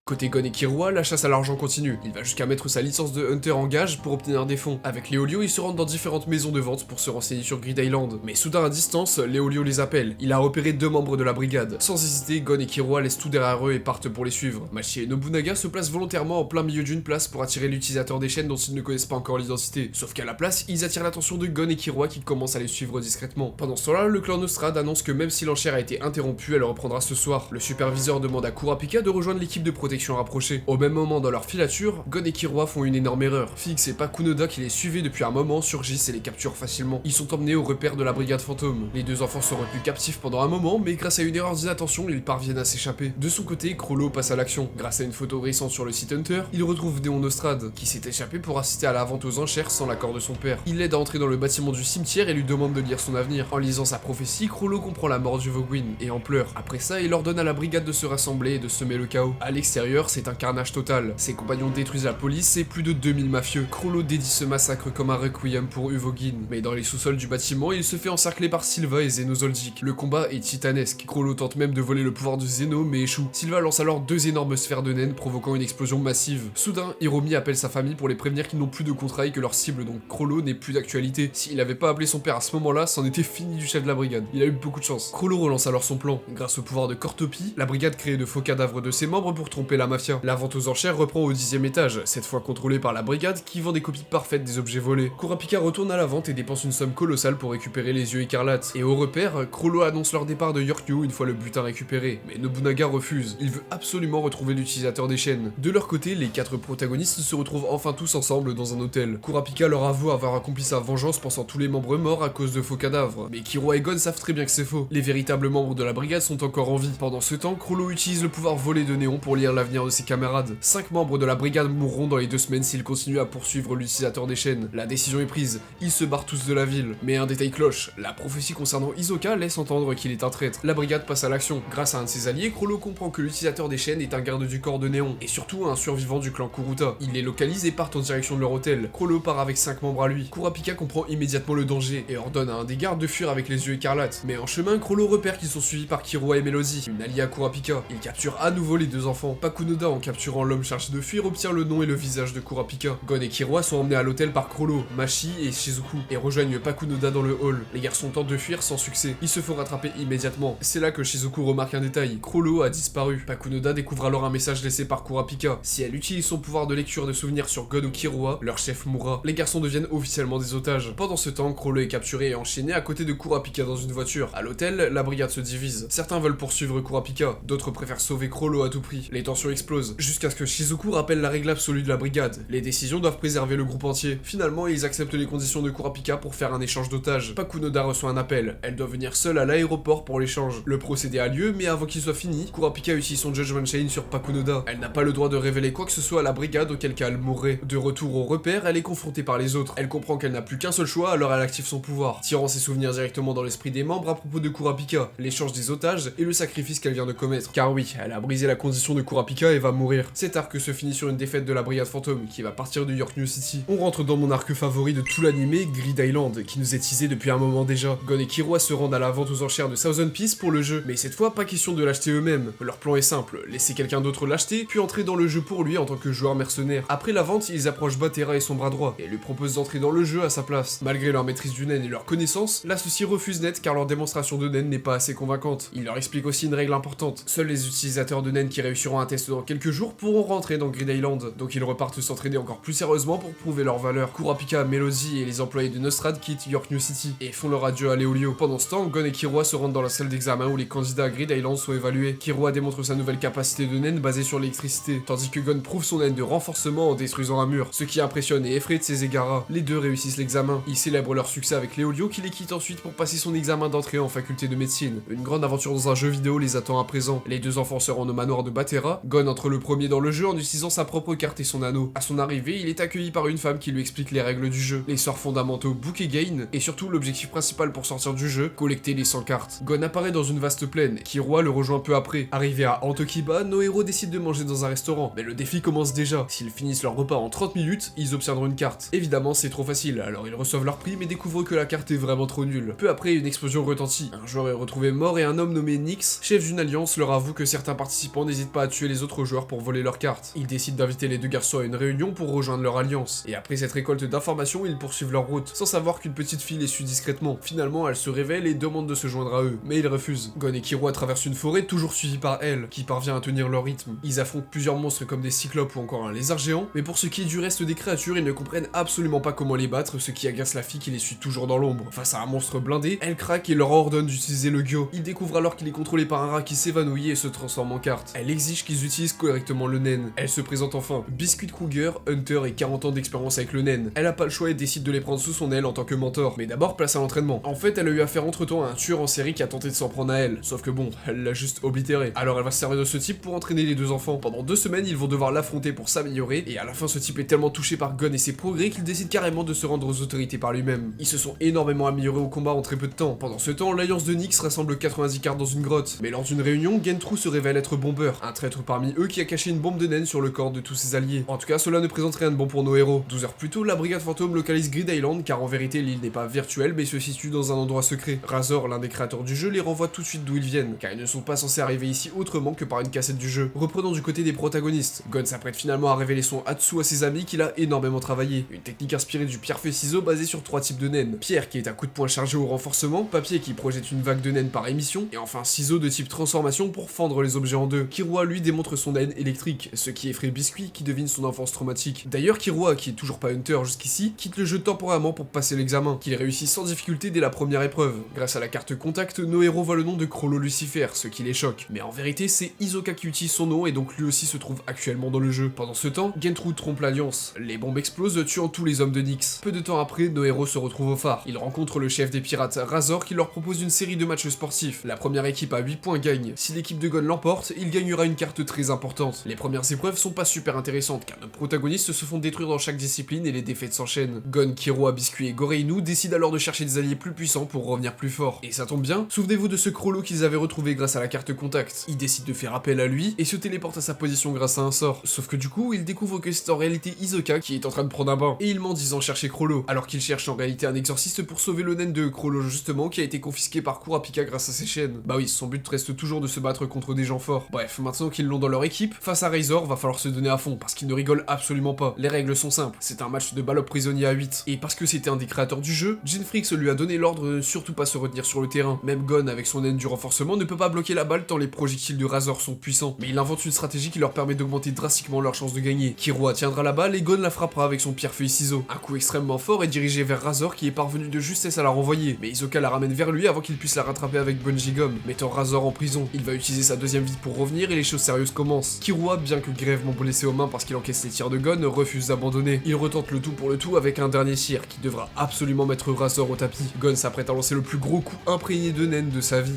Speaker 1: Côté Gon et Killua, la chasse à l'argent continue. Il va jusqu'à mettre sa licence de Hunter en gage pour obtenir des fonds. Avec Léolio, ils se rendent dans différentes maisons de vente pour se renseigner sur Grid Island. Mais soudain à distance, Léolio les appelle. Il a repéré 2 membres de la brigade. Sans hésiter, Gon et Killua laissent tout derrière eux et partent pour les suivre. Machi et Nobunaga se placent volontairement en plein milieu d'une place pour attirer l'utilisateur des chaînes dont ils ne connaissent pas encore l'identité. Sauf qu'à la place, ils attirent l'attention de Gon et Killua qui commencent à les suivre discrètement. Pendant ce temps-là, le clan Nostrad annonce que même si l'enchère a été interrompue, elle reprendra ce soir. Le superviseur demande à Kurapika de rejoindre l'équipe de protection protection rapprochée. Au même moment dans leur filature, Gon et Killua font une énorme erreur. Fix et Pakunoda qui les suivaient depuis un moment surgissent et les capturent facilement. Ils sont emmenés au repère de la brigade fantôme. Les deux enfants sont retenus captifs pendant un moment, mais grâce à une erreur d'inattention, ils parviennent à s'échapper. De son côté, Chrollo passe à l'action. Grâce à une photo récente sur le site Hunter, il retrouve Néon Nostrad, qui s'est échappé pour assister à la vente aux enchères sans l'accord de son père. Il l'aide à entrer dans le bâtiment du cimetière et lui demande de lire son avenir. En lisant sa prophétie, Chrollo comprend la mort du Voguin et en pleure. Après ça, il ordonne à la brigade de se rassembler et de semer le chaos. À l'extérieur, c'est un carnage total. Ses compagnons détruisent la police et plus de 2000 mafieux. Chrollo dédie ce massacre comme un requiem pour Uvogin. Mais dans les sous-sols du bâtiment, il se fait encercler par Silva et Zeno Zoldyck. Le combat est titanesque. Chrollo tente même de voler le pouvoir de Zeno mais échoue. Silva lance alors 2 énormes sphères de naine provoquant une explosion massive. Soudain, Hiromi appelle sa famille pour les prévenir qu'ils n'ont plus de contrat et que leur cible, donc Chrollo, n'est plus d'actualité. S'il avait pas appelé son père à ce moment-là, c'en était fini du chef de la brigade. Il a eu beaucoup de chance. Chrollo relance alors son plan. Grâce au pouvoir de Cortopi, la brigade crée de faux cadavres de ses membres pour tromper la mafia. La vente aux enchères reprend au 10e étage, cette fois contrôlée par la brigade qui vend des copies parfaites des objets volés. Kurapika retourne à la vente et dépense une somme colossale pour récupérer les yeux écarlates. Et au repère, Chrollo annonce leur départ de Yorknew une fois le butin récupéré. Mais Nobunaga refuse. Il veut absolument retrouver l'utilisateur des chaînes. De leur côté, les 4 protagonistes se retrouvent enfin tous ensemble dans un hôtel. Kurapika leur avoue avoir accompli sa vengeance pensant tous les membres morts à cause de faux cadavres. Mais Killua et Gon savent très bien que c'est faux. Les véritables membres de la brigade sont encore en vie. Pendant ce temps, Chrollo utilise le pouvoir volé de Néon pour lire l'avenir de ses camarades. 5 membres de la brigade mourront dans les 2 semaines s'ils continuent à poursuivre l'utilisateur des chaînes. La décision est prise, ils se barrent tous de la ville. Mais un détail cloche, la prophétie concernant Hisoka laisse entendre qu'il est un traître. La brigade passe à l'action. Grâce à un de ses alliés, Chrollo comprend que l'utilisateur des chaînes est un garde du corps de Néon, et surtout un survivant du clan Kuruta. Il les localise et partent en direction de leur hôtel. Chrollo part avec 5 membres à lui. Kurapika comprend immédiatement le danger et ordonne à un des gardes de fuir avec les yeux écarlates. Mais en chemin, Chrollo repère qu'ils sont suivis par Killua et Melody, une alliée à Kurapika. Il capture à nouveau les 2 enfants. Pakunoda, en capturant l'homme chargé de fuir, obtient le nom et le visage de Kurapika. Gon et Killua sont emmenés à l'hôtel par Chrollo, Machi et Shizuku, et rejoignent Pakunoda dans le hall. Les garçons tentent de fuir sans succès. Ils se font rattraper immédiatement. C'est là que Shizuku remarque un détail. Chrollo a disparu. Pakunoda découvre alors un message laissé par Kurapika. Si elle utilise son pouvoir de lecture de souvenirs sur Gon ou Killua, leur chef mourra. Les garçons deviennent officiellement des otages. Pendant ce temps, Chrollo est capturé et enchaîné à côté de Kurapika dans une voiture. À l'hôtel, la brigade se divise. Certains veulent poursuivre Kurapika, d'autres préfèrent sauver Chrollo à tout prix. Les tensions explosent, jusqu'à ce que Shizuku rappelle la règle absolue de la brigade. Les décisions doivent préserver le groupe entier. Finalement, ils acceptent les conditions de Kurapika pour faire un échange d'otages. Pakunoda reçoit un appel. Elle doit venir seule à l'aéroport pour l'échange. Le procédé a lieu, mais avant qu'il soit fini, Kurapika utilise son Judgment Chain sur Pakunoda. Elle n'a pas le droit de révéler quoi que ce soit à la brigade, auquel cas elle mourrait. De retour au repère, elle est confrontée par les autres. Elle comprend qu'elle n'a plus qu'un seul choix, alors elle active son pouvoir, tirant ses souvenirs directement dans l'esprit des membres à propos de Kurapika, l'échange des otages et le sacrifice qu'elle vient de commettre. Car oui, elle a brisé la condition de Kurapika et va mourir. Cet arc se finit sur une défaite de la brigade fantôme, qui va partir de Yorknew City. On rentre dans mon arc favori de tout l'animé, Grid Island, qui nous est teasé depuis un moment déjà. Gon et Killua se rendent à la vente aux enchères de Thousand Piece pour le jeu, mais cette fois pas question de l'acheter eux-mêmes. Leur plan est simple, laisser quelqu'un d'autre l'acheter, puis entrer dans le jeu pour lui en tant que joueur mercenaire. Après la vente, ils approchent Batera et son bras droit, et lui proposent d'entrer dans le jeu à sa place. Malgré leur maîtrise du naine et leur connaissance, l'associé refuse net car leur démonstration de naine n'est pas assez convaincante. Il leur explique aussi une règle importante, seuls les utilisateurs de naine qui réussiront un test dans quelques jours pourront rentrer dans Grid Island, donc ils repartent s'entraîner encore plus sérieusement pour prouver leur valeur. Kurapika, Melody et les employés de Nostrad quittent Yorknew City, et font leur adieu à Leolio. Pendant ce temps, Gon et Killua se rendent dans la salle d'examen où les candidats à Grid Island sont évalués. Killua démontre sa nouvelle capacité de naine basée sur l'électricité, tandis que Gon prouve son naine de renforcement en détruisant un mur, ce qui impressionne et effraie de ses égards. Les deux réussissent l'examen. Ils célèbrent leur succès avec Leolio qui les quitte ensuite pour passer son examen d'entrée en faculté de médecine. Une grande aventure dans un jeu vidéo les attend à présent. Les 2 enfants se rendent au manoir de Batera. Gon entre le premier dans le jeu en utilisant sa propre carte et son anneau. À son arrivée, il est accueilli par une femme qui lui explique les règles du jeu, les sorts fondamentaux Book et Gain, et surtout l'objectif principal pour sortir du jeu, collecter les 100 cartes. Gon apparaît dans une vaste plaine, Killua le rejoint peu après. Arrivé à Antokiba, nos héros décident de manger dans un restaurant, mais le défi commence déjà. S'ils finissent leur repas en 30 minutes, ils obtiendront une carte. Évidemment, c'est trop facile, alors ils reçoivent leur prix mais découvrent que la carte est vraiment trop nulle. Peu après, une explosion retentit. Un joueur est retrouvé mort et un homme nommé Nyx, chef d'une alliance, leur avoue que certains participants n'hésitent pas à tuer les autres joueurs pour voler leurs cartes. Ils décident d'inviter les 2 garçons à une réunion pour rejoindre leur alliance. Et après cette récolte d'informations, ils poursuivent leur route, sans savoir qu'une petite fille les suit discrètement. Finalement, elle se révèle et demande de se joindre à eux, mais ils refusent. Gon et Killua traversent une forêt toujours suivie par elle, qui parvient à tenir leur rythme. Ils affrontent plusieurs monstres comme des cyclopes ou encore un lézard géant, mais pour ce qui est du reste des créatures, ils ne comprennent absolument pas comment les battre, ce qui agace la fille qui les suit toujours dans l'ombre. Face à un monstre blindé, elle craque et leur ordonne d'utiliser le Gyo. Ils découvrent alors qu'il est contrôlé par un rat qui s'évanouit et se transforme en carte. Elle exige qu'ils qu'ils utilisent correctement le naine. Elle se présente enfin. Biscuit Kruger, Hunter et 40 ans d'expérience avec le naine. Elle a pas le choix et décide de les prendre sous son aile en tant que mentor. Mais d'abord, place à l'entraînement. En fait, elle a eu affaire entre-temps à un tueur en série qui a tenté de s'en prendre à elle. Sauf que bon, elle l'a juste oblitéré. Alors elle va se servir de ce type pour entraîner les deux enfants. Pendant 2 semaines, ils vont devoir l'affronter pour s'améliorer. Et à la fin, ce type est tellement touché par Gunn et ses progrès qu'il décide carrément de se rendre aux autorités par lui-même. Ils se sont énormément améliorés au combat en très peu de temps. Pendant ce temps, l'alliance de Nyx rassemble 90 cartes dans une grotte. Mais lors d'une réunion, Gentru se révèle être Bomber, un traître parmi eux qui a caché une bombe de naine sur le corps de tous ses alliés. En tout cas, cela ne présente rien de bon pour nos héros. 12 heures plus tôt, la brigade fantôme localise Grid Island, car en vérité, l'île n'est pas virtuelle mais se situe dans un endroit secret. Razor, l'un des créateurs du jeu, les renvoie tout de suite d'où ils viennent, car ils ne sont pas censés arriver ici autrement que par une cassette du jeu. Reprenons du côté des protagonistes. Gon s'apprête finalement à révéler son Hatsu à ses amis qu'il a énormément travaillé. Une technique inspirée du pierre-feu-ciseau basée sur 3 types de naines. Pierre qui est un coup de poing chargé au renforcement, papier qui projette une vague de naines par émission, et enfin ciseaux de type transformation pour fendre les objets en deux. Kirua lui démontre son naine électrique, ce qui effraie Biscuit qui devine son enfance traumatique. D'ailleurs Kirua, qui est toujours pas Hunter jusqu'ici, quitte le jeu temporairement pour passer l'examen, qu'il réussit sans difficulté dès la première épreuve. Grâce à la carte contact, nos héros voient le nom de Chrollo Lucifer, ce qui les choque. Mais en vérité, c'est Hisoka qui utilise son nom et donc lui aussi se trouve actuellement dans le jeu. Pendant ce temps, Gentru trompe l'Alliance. Les bombes explosent, tuant tous les hommes de Nyx. Peu de temps après, nos héros se retrouvent au phare. Ils rencontrent le chef des pirates, Razor, qui leur propose une série de matchs sportifs. La première équipe à 8 points gagne. Si l'équipe de Gon l'emporte, il gagnera une carte très importante. Les premières épreuves sont pas super intéressantes, car nos protagonistes se font détruire dans chaque discipline et les défaites s'enchaînent. Gon, Kirua, Biscuit et Goreinu décident alors de chercher des alliés plus puissants pour revenir plus fort. Et ça tombe bien, souvenez-vous de ce Chrollo qu'ils avaient retrouvé grâce à la carte contact. Ils décident de faire appel à lui et se téléportent à sa position grâce à un sort. Sauf que du coup, ils découvrent que c'est en réalité Hisoka qui est en train de prendre un bain. Et ils mentent disant chercher Chrollo, alors qu'ils cherchent en réalité un exorciste pour sauver le naine de Chrollo justement, qui a été confisqué par Kurapika grâce à ses chaînes. Bah oui, son but reste toujours de se battre contre des gens forts. Bref, maintenant qu'ils l'ont dans leur équipe, face à Razor, va falloir se donner à fond, parce qu'ils ne rigolent absolument pas. Les règles sont simples, c'est un match de ballot prisonnier à 8. Et parce que c'était un des créateurs du jeu, Jinfrix lui a donné l'ordre de ne surtout pas se retenir sur le terrain. Même Gon, avec son naine du renforcement, ne peut pas bloquer la balle tant les projectiles de Razor sont puissants. Mais il invente une stratégie qui leur permet d'augmenter drastiquement leurs chances de gagner. Kirua tiendra la balle et Gon la frappera avec son pierre-feuille-ciseau. Un coup extrêmement fort est dirigé vers Razor qui est parvenu de justesse à la renvoyer. Mais Hisoka la ramène vers lui avant qu'il puisse la rattraper avec Bungee Gum, mettant Razor en prison. Il va utiliser sa deuxième vie pour revenir et les choses sérieuses commencent. Kirua, bien que grièvement blessé aux mains parce qu'il encaisse les tirs de Gon, refuse d'abandonner. Il retente le tout pour le tout avec un dernier tir qui devra absolument mettre Razor au tapis. Gon s'apprête à lancer le plus gros coup imprégné de naine de sa vie.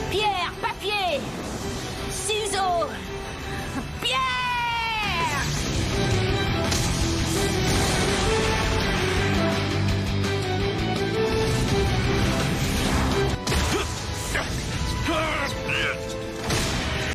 Speaker 2: Pierre, papier, ciseaux, pierre.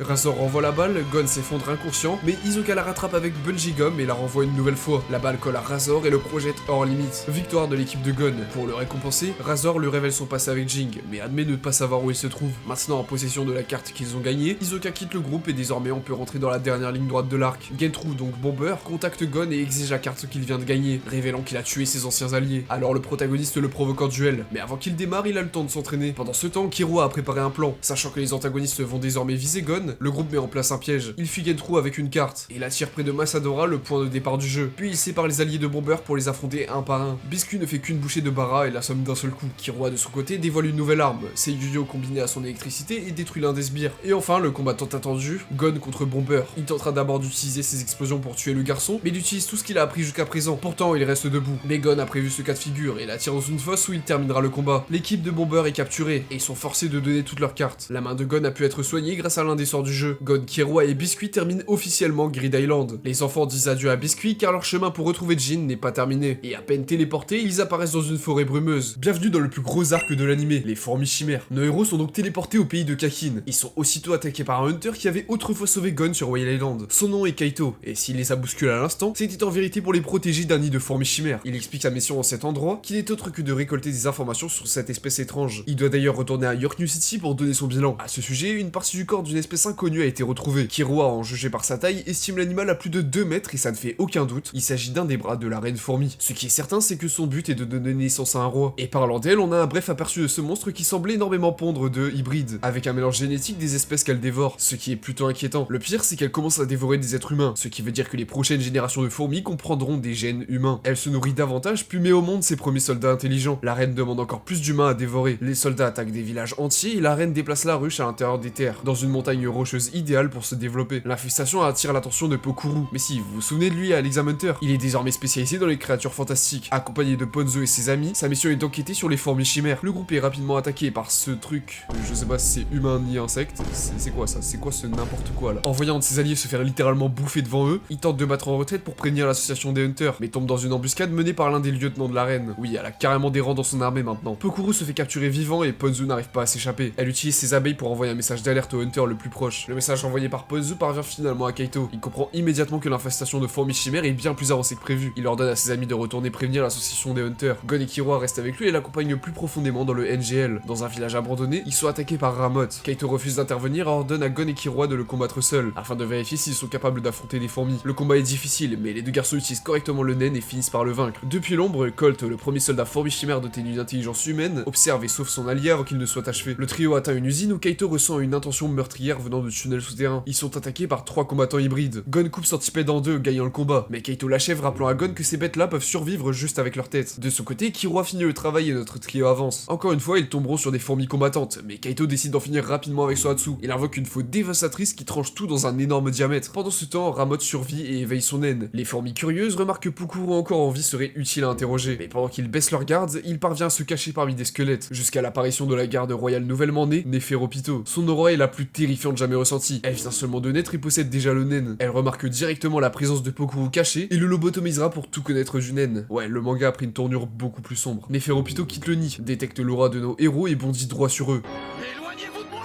Speaker 1: Razor renvoie la balle, Gon s'effondre inconscient, mais Hisoka la rattrape avec Bungee Gum et la renvoie une nouvelle fois. La balle colle à Razor et le projette hors limite. Victoire de l'équipe de Gon. Pour le récompenser, Razor lui révèle son passé avec Jing, mais admet ne pas savoir où il se trouve. Maintenant en possession de la carte qu'ils ont gagnée, Hisoka quitte le groupe et désormais on peut rentrer dans la dernière ligne droite de l'arc. Gentru, donc Bomber, contacte Gon et exige la carte qu'il vient de gagner, révélant qu'il a tué ses anciens alliés. Alors le protagoniste le provoque en duel, mais avant qu'il démarre, il a le temps de s'entraîner. Pendant ce temps, Kirua a préparé un plan. Sachant que les antagonistes vont désormais viser Gon, le groupe met en place un piège. Il fuit Gentru avec une carte, et il attire près de Masadora, le point de départ du jeu. Puis il sépare les alliés de Bomber pour les affronter un par un. Biscuit ne fait qu'une bouchée de Bara et l'assomme d'un seul coup. Kirua de son côté dévoile une nouvelle arme, c'est Yu-Yo combiné à son électricité et détruit l'un des sbires. Et enfin, le combat tant attendu, Gon contre Bomber. Il tentera d'abord d'utiliser ses explosions pour tuer le garçon, mais il utilise tout ce qu'il a appris jusqu'à présent. Pourtant, il reste debout. Mais Gon a prévu ce cas de figure et l'attire dans une fosse où il terminera le combat. L'équipe de Bomber est capturée, et ils sont forcés de donner toutes leurs cartes. La main de Gon a pu être soignée grâce à l'un des sorts du jeu. Gon, Kirua et Biscuit terminent officiellement Grid Island. Les enfants disent adieu à Biscuit car leur chemin pour retrouver Jin n'est pas terminé. Et à peine téléportés, ils apparaissent dans une forêt brumeuse. Bienvenue dans le plus gros arc de l'animé, les fourmis chimères. Nos héros sont donc téléportés au pays de Kakin. Ils sont aussitôt attaqués par un hunter qui avait autrefois sauvé Gon sur Whale Island. Son nom est Kaito, et s'il les a bousculés à l'instant, c'était en vérité pour les protéger d'un nid de fourmis chimères. Il explique sa mission en cet endroit, qui n'est autre que de récolter des informations sur cette espèce étrange. Il doit d'ailleurs retourner à York New City pour donner son bilan. À ce sujet, une partie du corps d'une espèce inconnue inconnu a été retrouvé. Killua, en jugé par sa taille, estime l'animal à plus de 2 mètres et ça ne fait aucun doute, il s'agit d'un des bras de la reine fourmi. Ce qui est certain, c'est que son but est de donner naissance à un roi. Et parlant d'elle, on a un bref aperçu de ce monstre qui semble énormément pondre de hybrides, avec un mélange génétique des espèces qu'elle dévore, ce qui est plutôt inquiétant. Le pire, c'est qu'elle commence à dévorer des êtres humains, ce qui veut dire que les prochaines générations de fourmis comprendront des gènes humains. Elle se nourrit davantage, puis met au monde ses premiers soldats intelligents. La reine demande encore plus d'humains à dévorer. Les soldats attaquent des villages entiers et la reine déplace la ruche à l'intérieur des terres, dans une montagne rocheuse idéale pour se développer. L'infestation attire l'attention de Pokuru. Mais si, vous vous souvenez de lui à l'Examenteur, il est désormais spécialisé dans les créatures fantastiques. Accompagné de Ponzo et ses amis, sa mission est d'enquêter sur les fourmis chimères. Le groupe est rapidement attaqué par ce truc, je sais pas si c'est humain ni insecte, c'est quoi ça? C'est quoi ce n'importe quoi là? En voyant un de ses alliés se faire littéralement bouffer devant eux, il tente de battre en retraite pour prévenir l'association des Hunters, mais tombe dans une embuscade menée par l'un des lieutenants de la reine. Oui, elle a carrément des rangs dans son armée maintenant. Pokuru se fait capturer vivant et Ponzo n'arrive pas à s'échapper. Elle utilise ses abeilles pour envoyer un message d'alerte au Hunter le plus proche. Le message envoyé par Ponzo parvient finalement à Kaito. Il comprend immédiatement que l'infestation de fourmis chimères est bien plus avancée que prévu. Il ordonne à ses amis de retourner prévenir l'association des Hunters. Gon et Killua restent avec lui et l'accompagnent plus profondément dans le NGL. Dans un village abandonné, ils sont attaqués par Ramoth. Kaito refuse d'intervenir et ordonne à Gon et Killua de le combattre seul, afin de vérifier s'ils sont capables d'affronter les fourmis. Le combat est difficile, mais les deux garçons utilisent correctement le nen et finissent par le vaincre. Depuis l'ombre, Colt, le premier soldat fourmi chimère doté d'une intelligence humaine, observe et sauve son allié avant qu'il ne soit achevé. Le trio atteint une usine où Kaito ressent une intention meurtrière venant de tunnels souterrains. Ils sont attaqués par 3 combattants hybrides. Gon coupe Centipede en deux, gagnant le combat, mais Kaito l'achève rappelant à Gon que ces bêtes-là peuvent survivre juste avec leur tête. De son côté, Killua finit le travail et notre trio avance. Encore une fois, ils tomberont sur des fourmis combattantes, mais Kaito décide d'en finir rapidement avec Sohatsu. Il invoque une faute dévastatrice qui tranche tout dans un énorme diamètre. Pendant ce temps, Ramoth survit et éveille son naine. Les fourmis curieuses remarquent que Pokuru encore en vie serait utile à interroger, mais pendant qu'ils baissent leur garde, il parvient à se cacher parmi des squelettes, jusqu'à l'apparition de la garde royale nouvellement née, Neferopito. Son aura est la plus terrifiante jamais ressentie. Elle vient seulement de naître et possède déjà le naine. Elle remarque directement la présence de Pokuru caché et le lobotomisera pour tout connaître du naine. Ouais, le manga a pris une tournure beaucoup plus sombre. Neferopito quitte le nid, détecte l'aura de nos héros et bondit droit sur eux.
Speaker 3: Éloignez-vous de moi!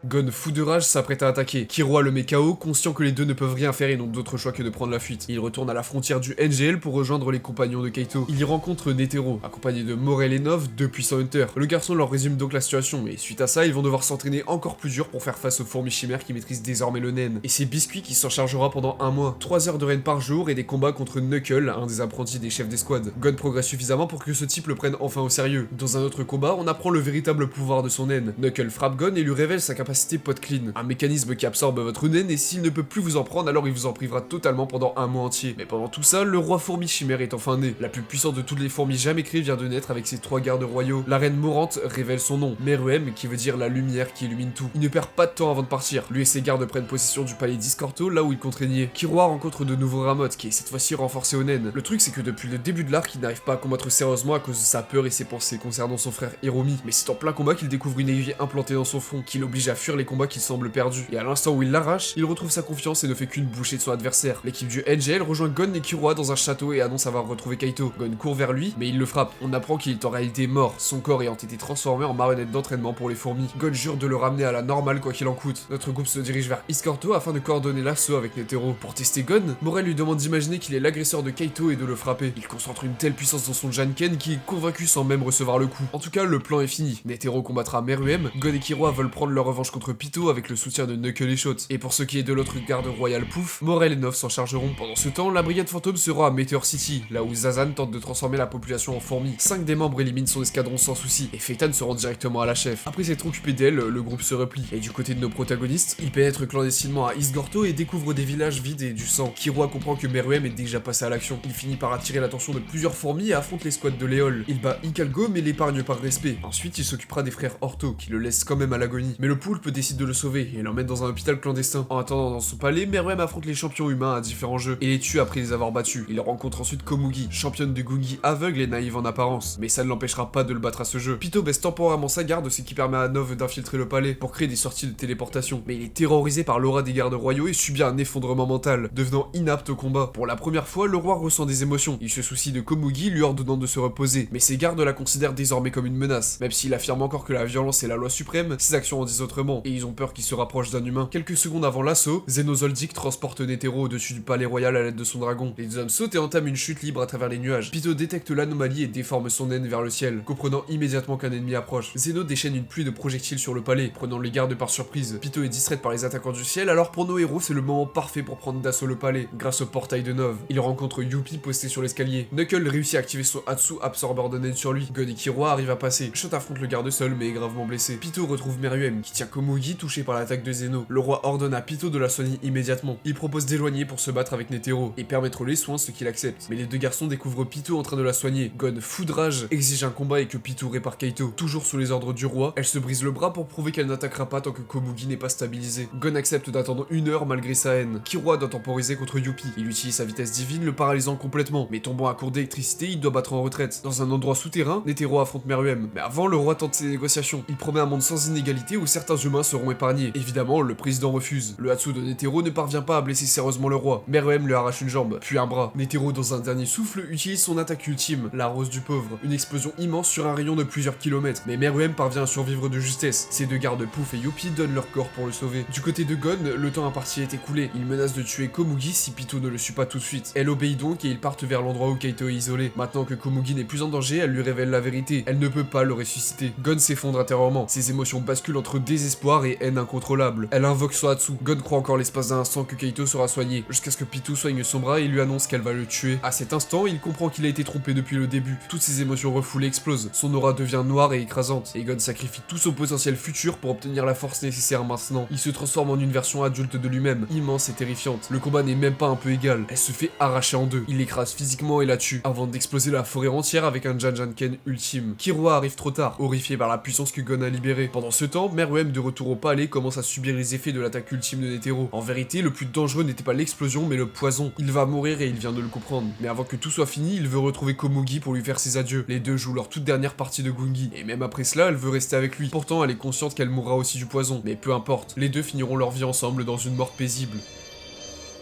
Speaker 1: Gon, fou de rage, s'apprête à attaquer. Killua le met KO, conscient que les deux ne peuvent rien faire et n'ont d'autre choix que de prendre la fuite. Il retourne à la frontière du NGL pour rejoindre les compagnons de Kaito. Il y rencontre Netero, accompagné de Morel et Nov, deux puissants hunters. Le garçon leur résume donc la situation, et suite à ça, ils vont devoir s'entraîner encore plus dur pour faire face aux fourmis chimères qui maîtrisent désormais le naine. Et c'est Biscuit qui s'en chargera pendant un mois. 3 heures de raid par jour et des combats contre Knuckle, un des apprentis des chefs d'escouade. Gon progresse suffisamment pour que ce type le prenne enfin au sérieux. Dans un autre combat, on apprend le véritable pouvoir de son naine. Knuckle frappe Gon et lui révèle sa capacité pot clean, un mécanisme qui absorbe votre naine et s'il ne peut plus vous en prendre, alors il vous en privera totalement pendant un mois entier. Mais pendant tout ça, le roi fourmi chimère est enfin né. La plus puissante de toutes les fourmis jamais créées vient de naître avec ses 3 gardes royaux. La reine mourante révèle son nom, Meruem, qui veut dire la lumière qui illumine tout. Il ne perd pas de temps avant de partir. Lui et ses gardes prennent possession du palais d'Iscorto, là où il compte régner. Killua rencontre de nouveaux Ramoth, qui est cette fois-ci renforcé au naine. Le truc c'est que depuis le début de l'arc, il n'arrive pas à combattre sérieusement à cause de sa peur et ses pensées concernant son frère Hiromi. Mais c'est en plein combat qu'il découvre une aiguille implantée dans son front, qui l'oblige à fuir les combats qu'il semble perdus. Et à l'instant où il l'arrache, il retrouve sa confiance et ne fait qu'une bouchée de son adversaire. L'équipe du NGL rejoint Gon et Killua dans un château et annonce avoir retrouvé Kaito. Gon court vers lui, mais il le frappe. On apprend qu'il est en réalité mort, son corps ayant été transformé en marionnette d'entraînement pour les fourmis. Gon jure de le ramener à la normale quoi qu'il en coûte. Notre groupe se dirige vers Iscorto afin de coordonner l'assaut avec Netero. Pour tester Gon, Morel lui demande d'imaginer qu'il est l'agresseur de Kaito et de le frapper. Il concentre une telle puissance dans son Janken qui est convaincu sans même recevoir le coup. En tout cas, le plan est fini. Netero combattra Meruem, Gon et Killua veulent prendre leur revanche contre Pito avec le soutien de Knuckle et Shot. Et pour ce qui est de l'autre garde royale Pouf, Morel et Nov s'en chargeront. Pendant ce temps, la brigade fantôme sera à Meteor City, là où Zazan tente de transformer la population en fourmis. 5 des membres éliminent son escadron sans souci, et Phaeton se rend directement à la chef. Après s'être occupé d'elle, le groupe se replie. Et du côté de nos protagonistes, ils pénètrent clandestinement à Isgorto et découvrent des villages vides et du sang. Killua comprend que Meruem est déjà passé à l'action. Il finit par attirer l'attention de plusieurs fourmis et affronte l'escouade de Léol. Il bat Icalgo mais l'épargne par respect. Ensuite, il s'occupera des frères Orto, qui le laissent quand même à l'agonie. Mais le poulpe décide de le sauver et l'emmène dans un hôpital clandestin. En attendant dans son palais, Meruem affronte les champions humains à différents jeux et les tue après les avoir battus. Il rencontre ensuite Komugi, championne de Gungi aveugle et naïve en apparence, mais ça ne l'empêchera pas de le battre à ce jeu. Pito baisse temporairement sa garde, ce qui permet à Nov d'infiltrer le palais pour créer des sorties de téléportation, mais il est terrorisé par l'aura des gardes royaux et subit un effondrement mental, devenant inapte au combat. Pour la première fois, le roi ressent des émotions. Il se soucie de Komugi, lui ordonnant de se reposer, mais ses gardes la considèrent désormais comme une menace. Même s'il affirme encore que la violence est la loi suprême, ses actions en disent autrement. moment et ils ont peur qu'il se rapproche d'un humain. Quelques secondes avant l'assaut, Zeno Zoldyck transporte Netero au-dessus du palais royal à l'aide de son dragon. Les deux hommes sautent et entament une chute libre à travers les nuages. Pitot détecte l'anomalie et déforme son naine vers le ciel, comprenant immédiatement qu'un ennemi approche. Zeno déchaîne une pluie de projectiles sur le palais, prenant les gardes par surprise. Pitot est distraite par les attaquants du ciel, alors pour nos héros, c'est le moment parfait pour prendre d'assaut le palais, grâce au portail de Nov. Il rencontre Youpi posté sur l'escalier. Knuckle réussit à activer son Hatsu absorbeur de naine sur lui. Gon et Killua arrivent à passer. Shot affronte le garde seul mais est gravement blessé. Pitot retrouve Meruem, qui tient Komugi touché par l'attaque de Zeno. Le roi ordonne à Pitot de la soigner immédiatement. Il propose d'éloigner pour se battre avec Netero et permettre les soins, ce qu'il accepte. Mais les deux garçons découvrent Pitot en train de la soigner. Gon, fou de rage, exige un combat et que Pitot répare Kaito. Toujours sous les ordres du roi, elle se brise le bras pour prouver qu'elle n'attaquera pas tant que Komugi n'est pas stabilisé. Gon accepte d'attendre 1 heure malgré sa haine. Killua doit temporiser contre Youpi. Il utilise sa vitesse divine, le paralysant complètement. Mais tombant à court d'électricité, il doit battre en retraite. Dans un endroit souterrain, Netero affronte Meruem. Mais avant, le roi tente ses négociations. Il promet un monde sans inégalité où certains humains seront épargnés. Évidemment, le président refuse. Le Hatsu de Netero ne parvient pas à blesser sérieusement le roi. Meruem lui arrache une jambe, puis un bras. Netero, dans un dernier souffle, utilise son attaque ultime, la rose du pauvre. Une explosion immense sur un rayon de plusieurs kilomètres. Mais Meruem parvient à survivre de justesse. Ses deux gardes Pouf et Youpi donnent leur corps pour le sauver. Du côté de Gon, le temps imparti est écoulé. Il menace de tuer Komugi si Pitot ne le suit pas tout de suite. Elle obéit donc et ils partent vers l'endroit où Kaito est isolé. Maintenant que Komugi n'est plus en danger, elle lui révèle la vérité. Elle ne peut pas le ressusciter. Gon s'effondre intérieurement. Ses émotions basculent entre désespoir et haine incontrôlable. Elle invoque son Hatsu. Gon croit encore l'espace d'un instant que Kaito sera soigné, jusqu'à ce que Pitot soigne son bras et lui annonce qu'elle va le tuer. À cet instant, il comprend qu'il a été trompé depuis le début. Toutes ses émotions refoulées explosent. Son aura devient noire et écrasante. Et Gon sacrifie tout son potentiel futur pour obtenir la force nécessaire maintenant. Il se transforme en une version adulte de lui-même, immense et terrifiante. Le combat n'est même pas un peu égal. Elle se fait arracher en deux. Il l'écrase physiquement et la tue, avant d'exploser la forêt entière avec un Janjanken ultime. Killua arrive trop tard, horrifié par la puissance que Gon a libérée. Pendant ce temps, Meruem, de retour au palais, commence à subir les effets de l'attaque ultime de Netero. En vérité, le plus dangereux n'était pas l'explosion, mais le poison. Il va mourir et il vient de le comprendre. Mais avant que tout soit fini, il veut retrouver Komugi pour lui faire ses adieux. Les deux jouent leur toute dernière partie de Gungi, et même après cela, elle veut rester avec lui. Pourtant, elle est consciente qu'elle mourra aussi du poison. Mais peu importe, les deux finiront leur vie ensemble dans une mort paisible.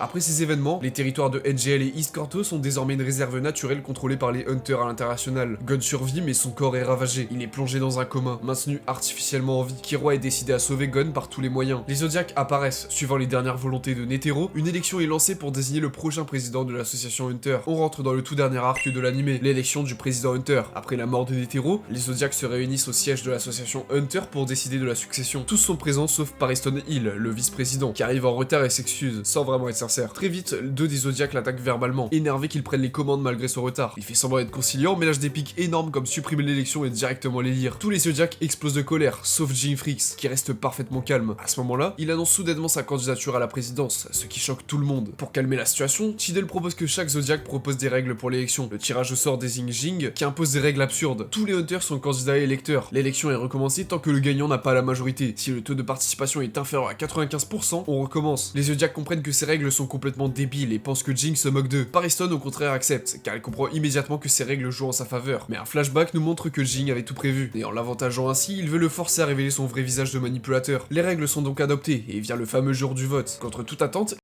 Speaker 1: Après ces événements, les territoires de NGL et East Corto sont désormais une réserve naturelle contrôlée par les Hunters à l'international. Gon survit mais son corps est ravagé. Il est plongé dans un coma, maintenu artificiellement en vie. Killua est décidé à sauver Gon par tous les moyens. Les Zodiacs apparaissent, suivant les dernières volontés de Netero. Une élection est lancée pour désigner le prochain président de l'association Hunter. On rentre dans le tout dernier arc de l'anime, l'élection du président Hunter. Après la mort de Netero, les Zodiacs se réunissent au siège de l'association Hunter pour décider de la succession. Tous sont présents sauf Pariston Hill, le vice-président, qui arrive en retard et s'excuse, sans vraiment être sincère. Très vite, deux des Zodiacs l'attaquent verbalement, énervé qu'il prenne les commandes malgré son retard. Il fait semblant d'être conciliant, mais lâche des pics énormes comme supprimer l'élection et directement l'élire. Tous les Zodiacs explosent de colère, sauf Jim Freaks, qui reste parfaitement calme. À ce moment-là, il annonce soudainement sa candidature à la présidence, ce qui choque tout le monde. Pour calmer la situation, Tidel propose que chaque Zodiac propose des règles pour l'élection. Le tirage au sort désigne Jing, qui impose des règles absurdes. Tous les Hunters sont candidats et électeurs. L'élection est recommencée tant que le gagnant n'a pas la majorité. Si le taux de participation est inférieur à 95%, on recommence. Les Zodiacs comprennent que ces règles sont complètement débiles et pensent que Jing se moque d'eux. Pariston au contraire accepte, car elle comprend immédiatement que ces règles jouent en sa faveur. Mais un flashback nous montre que Jing avait tout prévu, et en l'avantageant ainsi, il veut le forcer à révéler son vrai visage de manipulateur. Les règles sont donc adoptées, et vient le fameux jour du vote. Contre toute attente,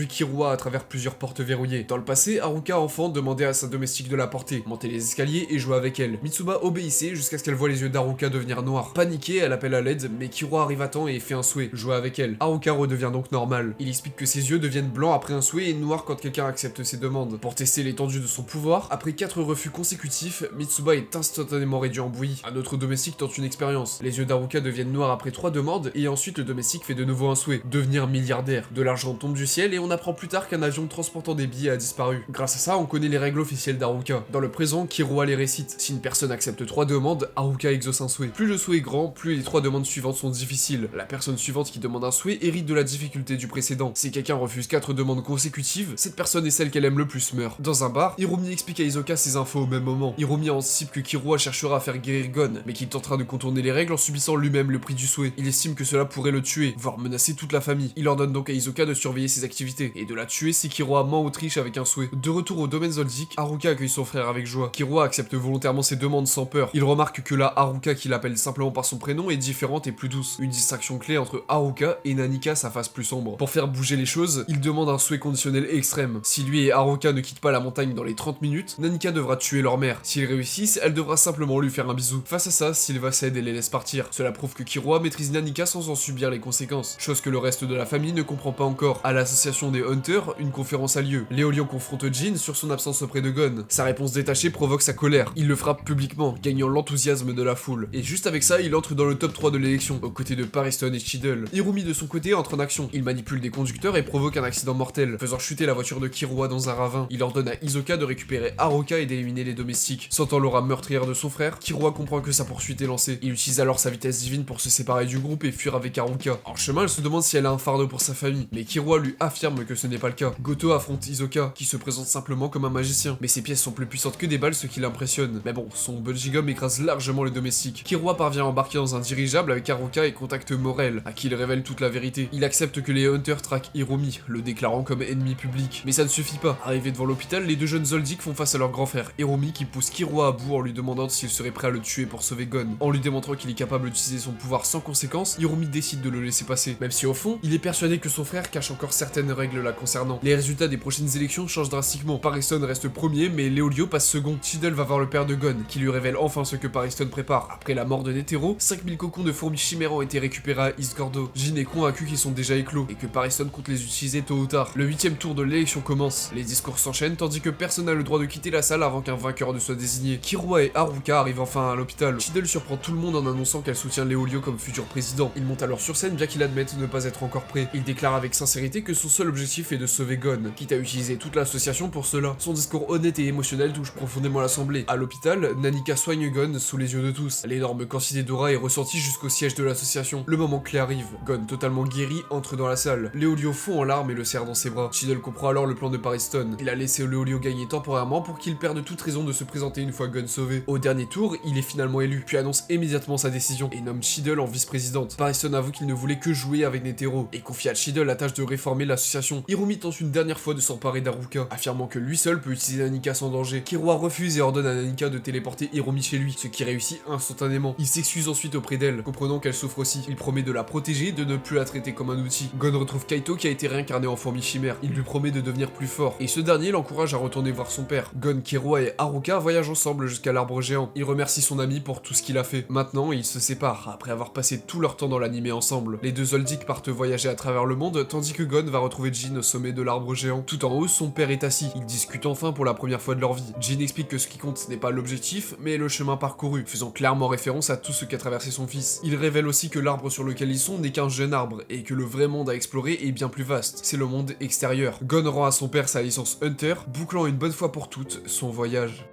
Speaker 1: Killua à travers plusieurs portes verrouillées. Dans le passé, Haruka enfant demandait à sa domestique de la porter, monter les escaliers et jouer avec elle. Mitsuba obéissait jusqu'à ce qu'elle voit les yeux d'Haruka devenir noirs. Paniquée, elle appelle à l'aide, mais Killua arrive à temps et fait un souhait, jouer avec elle. Haruka redevient donc normale. Il explique que ses yeux deviennent blancs après un souhait et noirs quand quelqu'un accepte ses demandes. Pour tester l'étendue de son pouvoir, après 4 refus consécutifs, Mitsuba est instantanément réduit en bouillie. Un autre domestique tente une expérience. Les yeux d'Haruka deviennent noirs après 3 demandes et ensuite le domestique fait de nouveau un souhait, devenir milliardaire. De l'argent tombe du ciel et on on apprend plus tard qu'un avion transportant des billets a disparu. Grâce à ça, on connaît les règles officielles d'Haruka. Dans le présent, Killua les récite. Si une personne accepte 3 demandes, Haruka exauce un souhait. Plus le souhait est grand, plus les 3 demandes suivantes sont difficiles. La personne suivante qui demande un souhait hérite de la difficulté du précédent. Si quelqu'un refuse 4 demandes consécutives, cette personne est celle qu'elle aime le plus meurt. Dans un bar, Hirumi explique à Hisoka ces infos au même moment. Hirumi anticipe que Killua cherchera à faire guérir Gon, mais qu'il tentera de contourner les règles en subissant lui-même le prix du souhait. Il estime que cela pourrait le tuer, voire menacer toute la famille. Il ordonne donc à Hisoka de surveiller ses activités, et de la tuer si Killua ment ou triche avec un souhait. De retour au domaine Zoldyck, Haruka accueille son frère avec joie. Killua accepte volontairement ses demandes sans peur. Il remarque que la Haruka qu'il appelle simplement par son prénom est différente et plus douce. Une distinction clé entre Haruka et Nanika, sa face plus sombre. Pour faire bouger les choses, il demande un souhait conditionnel extrême. Si lui et Haruka ne quittent pas la montagne dans les 30 minutes, Nanika devra tuer leur mère. S'ils réussissent, elle devra simplement lui faire un bisou. Face à ça, Sylva cède et les laisse partir. Cela prouve que Killua maîtrise Nanika sans en subir les conséquences. Chose que le reste de la famille ne comprend pas encore. À l'association des Hunters, une conférence a lieu. Léolian confronte Jin sur son absence auprès de Gon. Sa réponse détachée provoque sa colère. Il le frappe publiquement, gagnant l'enthousiasme de la foule. Et juste avec ça, il entre dans le top 3 de l'élection, aux côtés de Pariston et Cheadle. Hirumi de son côté entre en action. Il manipule des conducteurs et provoque un accident mortel, faisant chuter la voiture de Killua dans un ravin. Il ordonne à Hisoka de récupérer Haruka et d'éliminer les domestiques. Sentant l'aura meurtrière de son frère, Killua comprend que sa poursuite est lancée. Il utilise alors sa vitesse divine pour se séparer du groupe et fuir avec Haruka. En chemin, elle se demande si elle a un fardeau pour sa famille, mais Killua lui affirme que ce n'est pas le cas. Goto affronte Hisoka, qui se présente simplement comme un magicien, mais ses pièces sont plus puissantes que des balles, ce qui l'impressionne. Mais bon, son bungee gum écrase largement les domestiques. Killua parvient à embarquer dans un dirigeable avec Haruka et contacte Morel, à qui il révèle toute la vérité. Il accepte que les Hunters traquent Hirumi, le déclarant comme ennemi public. Mais ça ne suffit pas. Arrivés devant l'hôpital, les deux jeunes Zoldyck font face à leur grand frère Hirumi qui pousse Killua à bout en lui demandant s'il serait prêt à le tuer pour sauver Gon. En lui démontrant qu'il est capable d'utiliser son pouvoir sans conséquence, Hirumi décide de le laisser passer. Même si au fond, il est persuadé que son frère cache encore certaines règles la concernant. Les résultats des prochaines élections changent drastiquement. Pariston reste premier, mais Léolio passe second. Cheadle va voir le père de Gon, qui lui révèle enfin ce que Pariston prépare. Après la mort de Netero, 5000 cocons de fourmis chimères ont été récupérés à East Gordo. Jin est convaincu qu'ils sont déjà éclos, et que Pariston compte les utiliser tôt ou tard. Le 8ème tour de l'élection commence. Les discours s'enchaînent, tandis que personne n'a le droit de quitter la salle avant qu'un vainqueur ne soit désigné. Killua et Haruka arrivent enfin à l'hôpital. Cheadle surprend tout le monde en annonçant qu'elle soutient Léolio comme futur président. Il monte alors sur scène bien qu'il admette ne pas être encore prêt. Il déclare avec sincérité que son seul objectif est de sauver Gon, quitte à utiliser toute l'association pour cela. Son discours honnête et émotionnel touche profondément l'assemblée. À l'hôpital, Nanika soigne Gon sous les yeux de tous. L'énorme quantité d'aura est ressentie jusqu'au siège de l'association. Le moment clé arrive. Gon, totalement guéri, entre dans la salle. Léolio fond en larmes et le serre dans ses bras. Cheadle comprend alors le plan de Pariston. Il a laissé Léolio gagner temporairement pour qu'il perde toute raison de se présenter une fois Gon sauvé. Au dernier tour, il est finalement élu, puis annonce immédiatement sa décision et nomme Cheadle en vice-présidente. Pariston avoue qu'il ne voulait que jouer avec Netero et confie à Cheadle la tâche de réformer l'association. Hirumi tente une dernière fois de s'emparer d'Haruka, affirmant que lui seul peut utiliser Nanika sans danger. Killua refuse et ordonne à Nanika de téléporter Hirumi chez lui, ce qui réussit instantanément. Il s'excuse ensuite auprès d'elle, comprenant qu'elle souffre aussi. Il promet de la protéger, de ne plus la traiter comme un outil. Gon retrouve Kaito qui a été réincarné en fourmi chimère. Il lui promet de devenir plus fort, et ce dernier l'encourage à retourner voir son père. Gon, Killua et Haruka voyagent ensemble jusqu'à l'arbre géant. Il remercie son ami pour tout ce qu'il a fait. Maintenant, ils se séparent, après avoir passé tout leur temps dans l'animé ensemble. Les deux Zoldyck partent voyager à travers le monde, tandis que Gon va retrouver Jin au sommet de l'arbre géant. Tout en haut, son père est assis. Ils discutent enfin pour la première fois de leur vie. Jin explique que ce qui compte n'est pas l'objectif, mais le chemin parcouru, faisant clairement référence à tout ce qu'a traversé son fils. Il révèle aussi que l'arbre sur lequel ils sont n'est qu'un jeune arbre, et que le vrai monde à explorer est bien plus vaste. C'est le monde extérieur. Gon rend à son père sa licence Hunter, bouclant une bonne fois pour toutes son voyage.